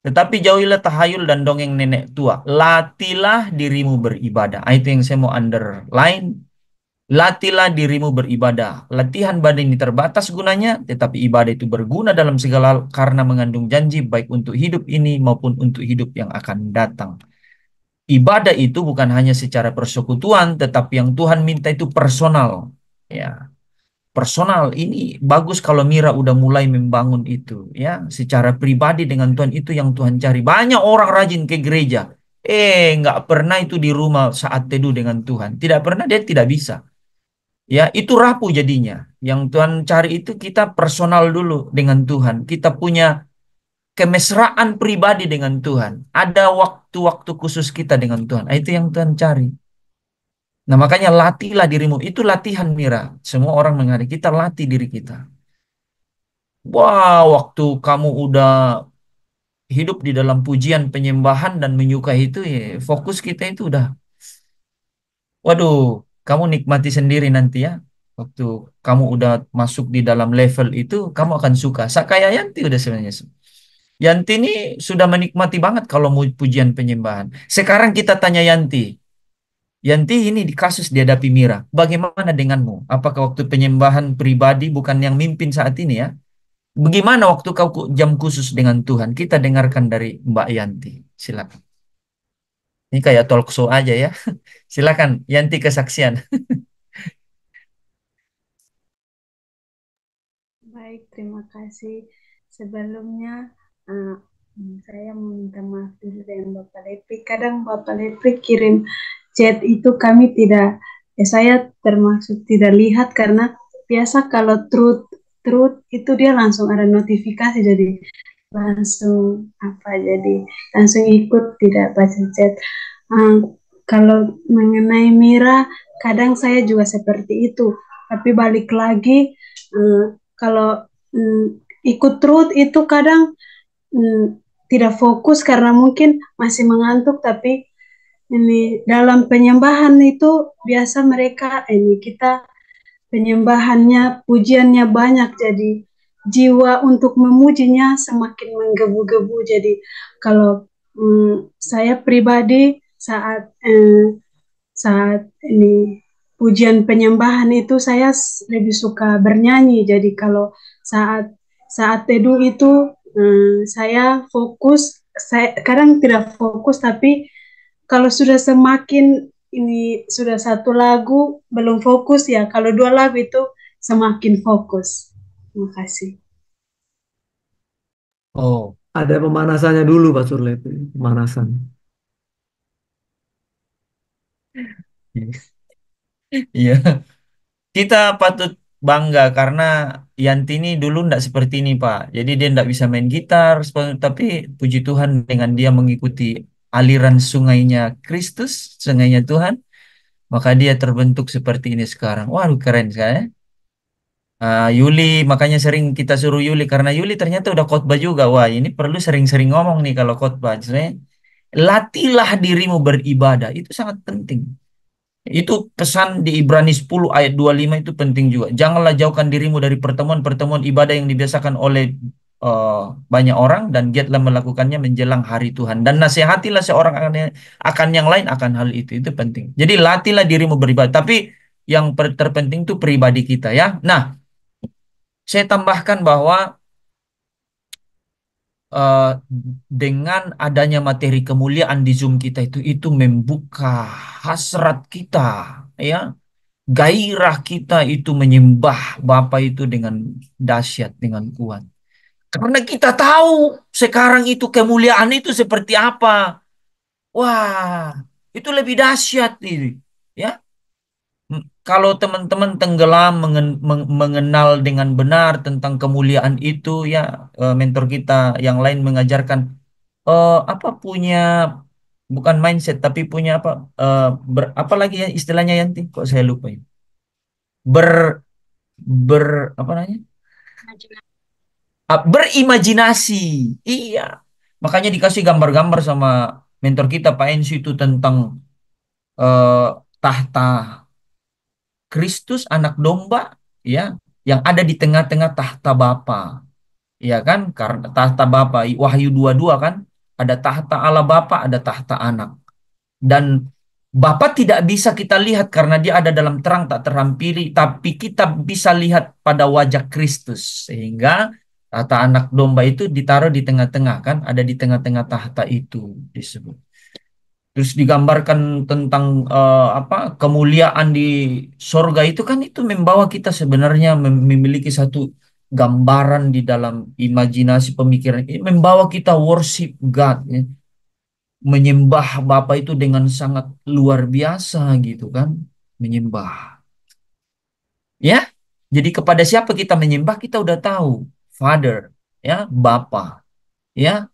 Tetapi jauhilah tahayul dan dongeng nenek tua. Latihlah dirimu beribadah. Itu yang saya mau underline. Latihlah dirimu beribadah. Latihan badan ini terbatas gunanya, tetapi ibadah itu berguna dalam segala hal karena mengandung janji baik untuk hidup ini maupun untuk hidup yang akan datang. Ibadah itu bukan hanya secara persekutuan, tetapi yang Tuhan minta itu personal. Ya, personal ini bagus kalau Mira udah mulai membangun itu. Ya, secara pribadi dengan Tuhan, itu yang Tuhan cari. Banyak orang rajin ke gereja, nggak pernah itu di rumah saat teduh dengan Tuhan. Tidak pernah, dia tidak bisa. Ya, itu rapuh jadinya. Yang Tuhan cari itu kita personal dulu dengan Tuhan. Kita punya kemesraan pribadi dengan Tuhan. Ada waktu-waktu khusus kita dengan Tuhan. Itu yang Tuhan cari. Nah, makanya latihlah dirimu. Itu latihan, Mira. Semua orang mengatakan kita latih diri kita. Wah, waktu kamu udah hidup di dalam pujian, penyembahan dan menyukai itu, ya, fokus kita itu udah, waduh, kamu nikmati sendiri nanti ya. Waktu kamu udah masuk di dalam level itu, kamu akan suka. Kayak Yanti udah sebenarnya. Yanti ini sudah menikmati banget kalau mau pujian penyembahan. Sekarang kita tanya Yanti. Yanti, ini di kasus dihadapi Mira. Bagaimana denganmu? Apakah waktu penyembahan pribadi bukan yang mimpin saat ini ya? Bagaimana waktu kau jam khusus dengan Tuhan? Kita dengarkan dari Mbak Yanti. Silakan. Ini kayak talk show aja ya. Silakan Yanti, kesaksian. Baik, terima kasih. Sebelumnya eh, saya mau minta maaf dulu dengan Bapak Lepri. Kadang Bapak Lepri kirim chat itu kami tidak, saya termasuk tidak lihat karena biasa kalau truth itu dia langsung ada notifikasi, jadi langsung jadi langsung ikut, tidak baca chat. Kalau mengenai Mira, kadang saya juga seperti itu, tapi balik lagi, kalau ikut truth itu kadang tidak fokus karena mungkin masih mengantuk, tapi ini dalam penyembahan itu biasa mereka kita penyembahannya, pujiannya banyak, jadi jiwa untuk memujinya semakin menggebu-gebu. Jadi kalau saya pribadi saat ini pujian penyembahan itu saya lebih suka bernyanyi. Jadi kalau saat saat teduh itu saya fokus, saya kadang tidak fokus, tapi kalau sudah semakin ini sudah satu lagu belum fokus ya. Kalau dua lagu itu semakin fokus. Terima kasih. Oh, Ada pemanasannya dulu Pak Surlet, pemanasan. iya. Kita patut bangga karena Yanti ini dulu ndak seperti ini, Pak. Jadi dia ndak bisa main gitar, tapi puji Tuhan dengan dia mengikuti aliran sungainya Kristus, sungainya Tuhan, maka dia terbentuk seperti ini sekarang. Waduh, keren sekali, ya. Yuli, makanya sering kita suruh Yuli karena Yuli ternyata udah khotbah juga. Wah, ini perlu sering-sering ngomong nih kalau khotbah. Sebenarnya, latihlah dirimu beribadah, itu sangat penting. Itu pesan di Ibrani 10 ayat 25 itu penting juga. Janganlah jauhkan dirimu dari pertemuan-pertemuan ibadah yang dibiasakan oleh eh, banyak orang dan giatlah melakukannya menjelang hari Tuhan. Dan nasihatilah seorang akan yang lain akan hal itu. Itu penting. Jadi latihlah dirimu beribadah. Tapi yang terpenting itu pribadi kita ya. Nah, saya tambahkan bahwa eh, dengan adanya materi kemuliaan di Zoom kita itu membuka hasrat kita ya, gairah kita itu menyembah Bapa itu dengan dahsyat, dengan kuat. Karena kita tahu sekarang itu kemuliaan itu seperti apa. Wah, itu lebih dahsyat ini. Ya, kalau teman-teman tenggelam mengenal dengan benar tentang kemuliaan itu ya, mentor kita yang lain mengajarkan apa punya bukan mindset tapi punya apa apa lagi ya istilahnya Yanti kok saya lupa ya. Ber ber apa namanya? Berimajinasi. Iya. Makanya dikasih gambar-gambar sama mentor kita Pak Ensi itu tentang eh, tahta Kristus anak domba ya yang ada di tengah-tengah tahta Bapa. Ya kan? Karena tahta Bapa Wahyu 22 kan ada tahta Allah Bapa, ada tahta Anak. Dan Bapa tidak bisa kita lihat karena dia ada dalam terang tak terampili, tapi kita bisa lihat pada wajah Kristus. Sehingga tahta anak domba itu ditaruh di tengah-tengah kan, ada di tengah-tengah tahta itu disebut. Terus digambarkan tentang apa kemuliaan di sorga itu kan itu membawa kita sebenarnya memiliki satu gambaran di dalam imajinasi pemikiran, ini membawa kita worship God ya, menyembah Bapa itu dengan sangat luar biasa gitu kan, menyembah ya. Jadi kepada siapa kita menyembah kita udah tahu, Father ya, Bapa ya.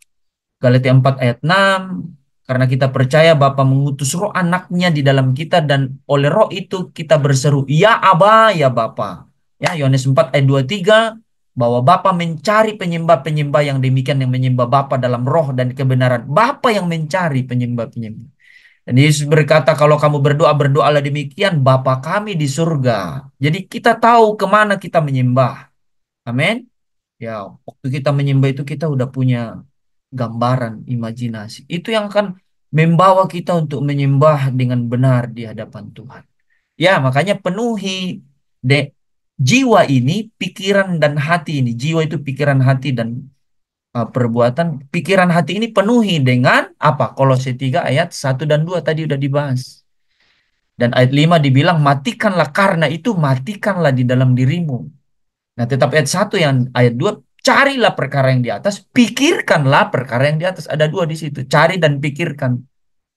Galatia 4 ayat 6, karena kita percaya Bapa mengutus roh anaknya di dalam kita dan oleh roh itu kita berseru ya Aba ya Bapa ya. Yohanes 4 ayat 23, bahwa Bapa mencari penyembah-penyembah yang demikian yang menyembah Bapa dalam roh dan kebenaran. Bapa yang mencari penyembah-penyembah. Dan Yesus berkata, kalau kamu berdoa, berdoalah demikian, Bapa kami di surga. Jadi kita tahu kemana kita menyembah. Amin. Ya, waktu kita menyembah itu kita udah punya gambaran, imajinasi. Itu yang akan membawa kita untuk menyembah dengan benar di hadapan Tuhan. Ya, makanya penuhi de jiwa ini, pikiran dan hati ini. Jiwa itu pikiran, hati, dan perbuatan. Pikiran hati ini penuhi dengan apa? Kolose 3 ayat 1 dan 2 tadi udah dibahas. Dan ayat 5 dibilang matikanlah, karena itu matikanlah di dalam dirimu. Nah, tetap ayat 1 yang ayat 2, carilah perkara yang di atas, pikirkanlah perkara yang di atas. Ada dua di situ, cari dan pikirkan.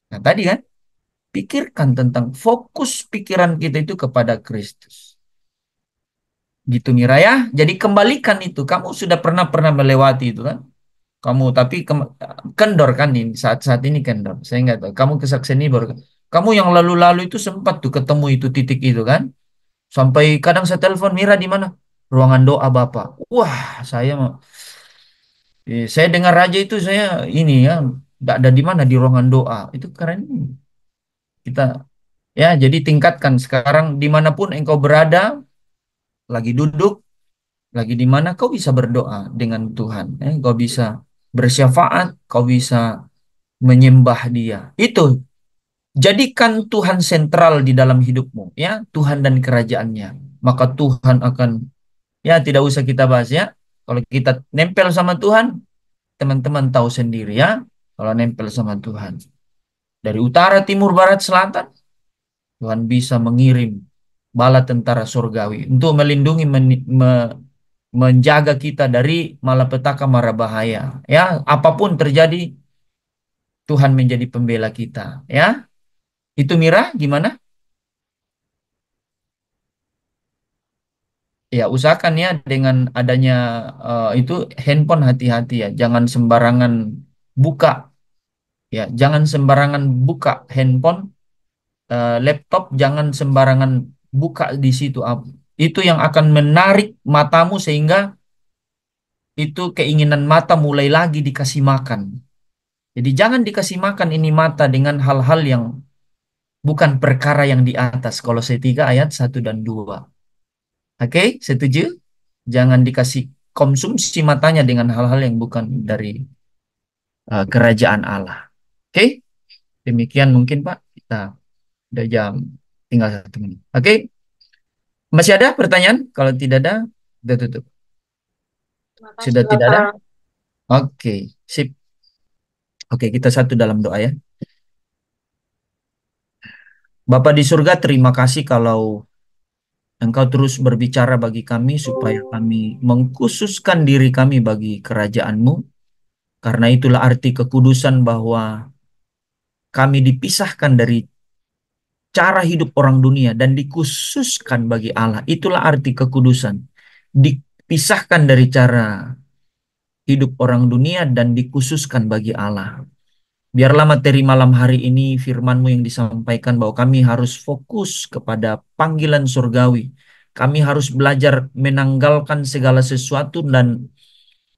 Nah, tadi kan, pikirkan tentang fokus pikiran kita itu kepada Kristus. Gitu Mira ya. Jadi kembalikan itu. Kamu sudah pernah melewati itu kan? Kamu tapi kendor kan ini saat-saat ini kendor. Saya nggak tahu. Kamu kesaksian ini baru. Kamu yang lalu-lalu itu sempat tuh ketemu itu titik itu kan? Sampai kadang saya telepon Mira di mana? Ruangan doa Bapak. Wah, saya dengar aja itu saya ini ya, nggak ada di mana di ruangan doa. Itu keren. Kita ya jadi tingkatkan sekarang dimanapun engkau berada, lagi duduk, lagi di mana kau bisa berdoa dengan Tuhan. Kau bisa bersyafaat, kau bisa menyembah Dia. Itu jadikan Tuhan sentral di dalam hidupmu, ya Tuhan dan kerajaannya. Maka Tuhan akan ya tidak usah kita bahas ya. Kalau kita nempel sama Tuhan, teman-teman tahu sendiri ya. Kalau nempel sama Tuhan dari utara, timur, barat, selatan, Tuhan bisa mengirim bala tentara surgawi untuk melindungi, menjaga kita dari malapetaka mara bahaya. Ya, apapun terjadi, Tuhan menjadi pembela kita. Ya, itu Mira, gimana? Ya, usahakan ya dengan adanya itu handphone, hati-hati ya, jangan sembarangan buka, ya, jangan sembarangan buka handphone, laptop, jangan sembarangan buka di situ. Itu yang akan menarik matamu sehingga itu keinginan mata mulai lagi dikasih makan. Jadi jangan dikasih makan ini mata dengan hal-hal yang bukan perkara yang di atas. Kolose 3 ayat 1 dan 2. Oke, setuju? Jangan dikasih konsumsi matanya dengan hal-hal yang bukan dari kerajaan Allah. Oke, demikian mungkin Pak. Kita udah jam, tinggal 1 menit. Oke, masih ada pertanyaan? Kalau tidak ada, kita tutup. Terima kasih Sudah tidak ada? Bapak. Oke, sip. Oke, kita satu dalam doa ya. Bapak di surga, terima kasih kalau Engkau terus berbicara bagi kami supaya kami mengkhususkan diri kami bagi kerajaan-Mu. Karena itulah arti kekudusan, bahwa kami dipisahkan dari cara hidup orang dunia dan dikhususkan bagi Allah. Itulah arti kekudusan. Dipisahkan dari cara hidup orang dunia dan dikhususkan bagi Allah. Biarlah materi malam hari ini firman-Mu yang disampaikan, bahwa kami harus fokus kepada panggilan surgawi. Kami harus belajar menanggalkan segala sesuatu dan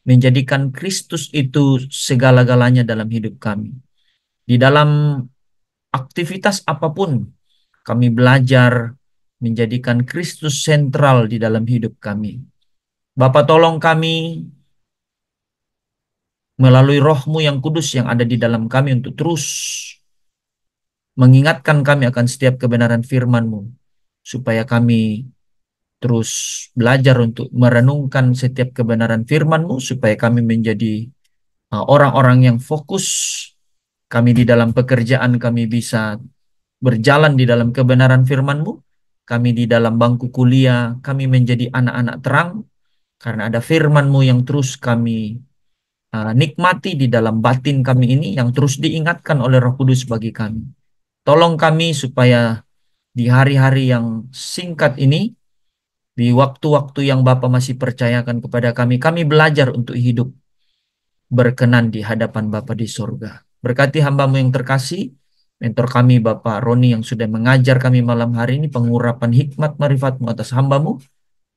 menjadikan Kristus itu segala-galanya dalam hidup kami. Di dalam aktivitas apapun, kami belajar menjadikan Kristus sentral di dalam hidup kami. Bapa, tolong kami melalui Roh-Mu yang kudus yang ada di dalam kami untuk terus mengingatkan kami akan setiap kebenaran firman-Mu, supaya kami terus belajar untuk merenungkan setiap kebenaran firman-Mu, supaya kami menjadi orang-orang yang fokus. Kami di dalam pekerjaan kami bisa berjalan di dalam kebenaran firman-Mu. Kami di dalam bangku kuliah, kami menjadi anak-anak terang, karena ada firman-Mu yang terus kami nikmati di dalam batin kami ini, yang terus diingatkan oleh Roh Kudus bagi kami. Tolong kami supaya di hari-hari yang singkat ini, di waktu-waktu yang Bapa masih percayakan kepada kami, kami belajar untuk hidup berkenan di hadapan Bapa di surga. Berkati hamba-Mu yang terkasih, mentor kami Bapak Roni yang sudah mengajar kami malam hari ini, pengurapan hikmat marifat-Mu atas hamba-Mu.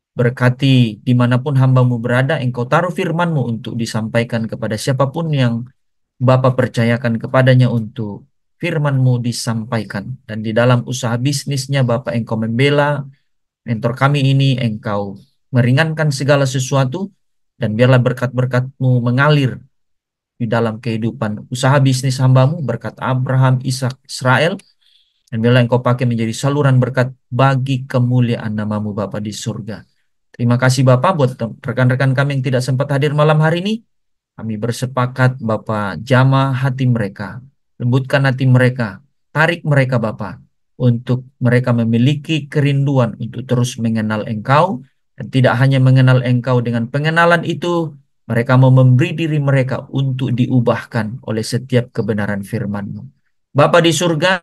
Berkati dimanapun hamba-Mu berada, Engkau taruh firman-Mu untuk disampaikan kepada siapapun yang Bapa percayakan kepadanya untuk firman-Mu disampaikan. Dan di dalam usaha bisnisnya Bapak, Engkau membela mentor kami ini, Engkau meringankan segala sesuatu, dan biarlah berkat-berkat-Mu mengalir di dalam kehidupan usaha bisnis hamba-Mu, berkat Abraham, Ishak, Israel, dan biarlah Engkau pakai menjadi saluran berkat bagi kemuliaan nama-Mu Bapa di surga. Terima kasih Bapak buat rekan-rekan kami yang tidak sempat hadir malam hari ini. Kami bersepakat Bapak, jamah hati mereka, lembutkan hati mereka, tarik mereka Bapak, untuk mereka memiliki kerinduan untuk terus mengenal Engkau, dan tidak hanya mengenal Engkau, dengan pengenalan itu mereka mau memberi diri mereka untuk diubahkan oleh setiap kebenaran firman-Mu. Bapa di surga,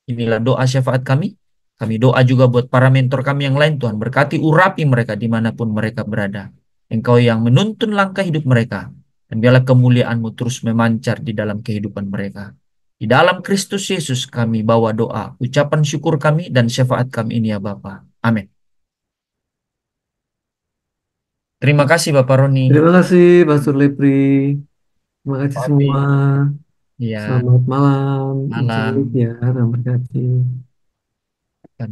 inilah doa syafaat kami. Kami doa juga buat para mentor kami yang lain. Tuhan berkati, urapi mereka dimanapun mereka berada. Engkau yang menuntun langkah hidup mereka. Dan biarlah kemuliaan-Mu terus memancar di dalam kehidupan mereka. Di dalam Kristus Yesus kami bawa doa, ucapan syukur kami dan syafaat kami ini ya Bapa. Amin. Terima kasih Bapak Roni. Terima kasih Pastor Lepri. Terima kasih semua. Ya, Selamat malam. malam. Ya, dan berkati.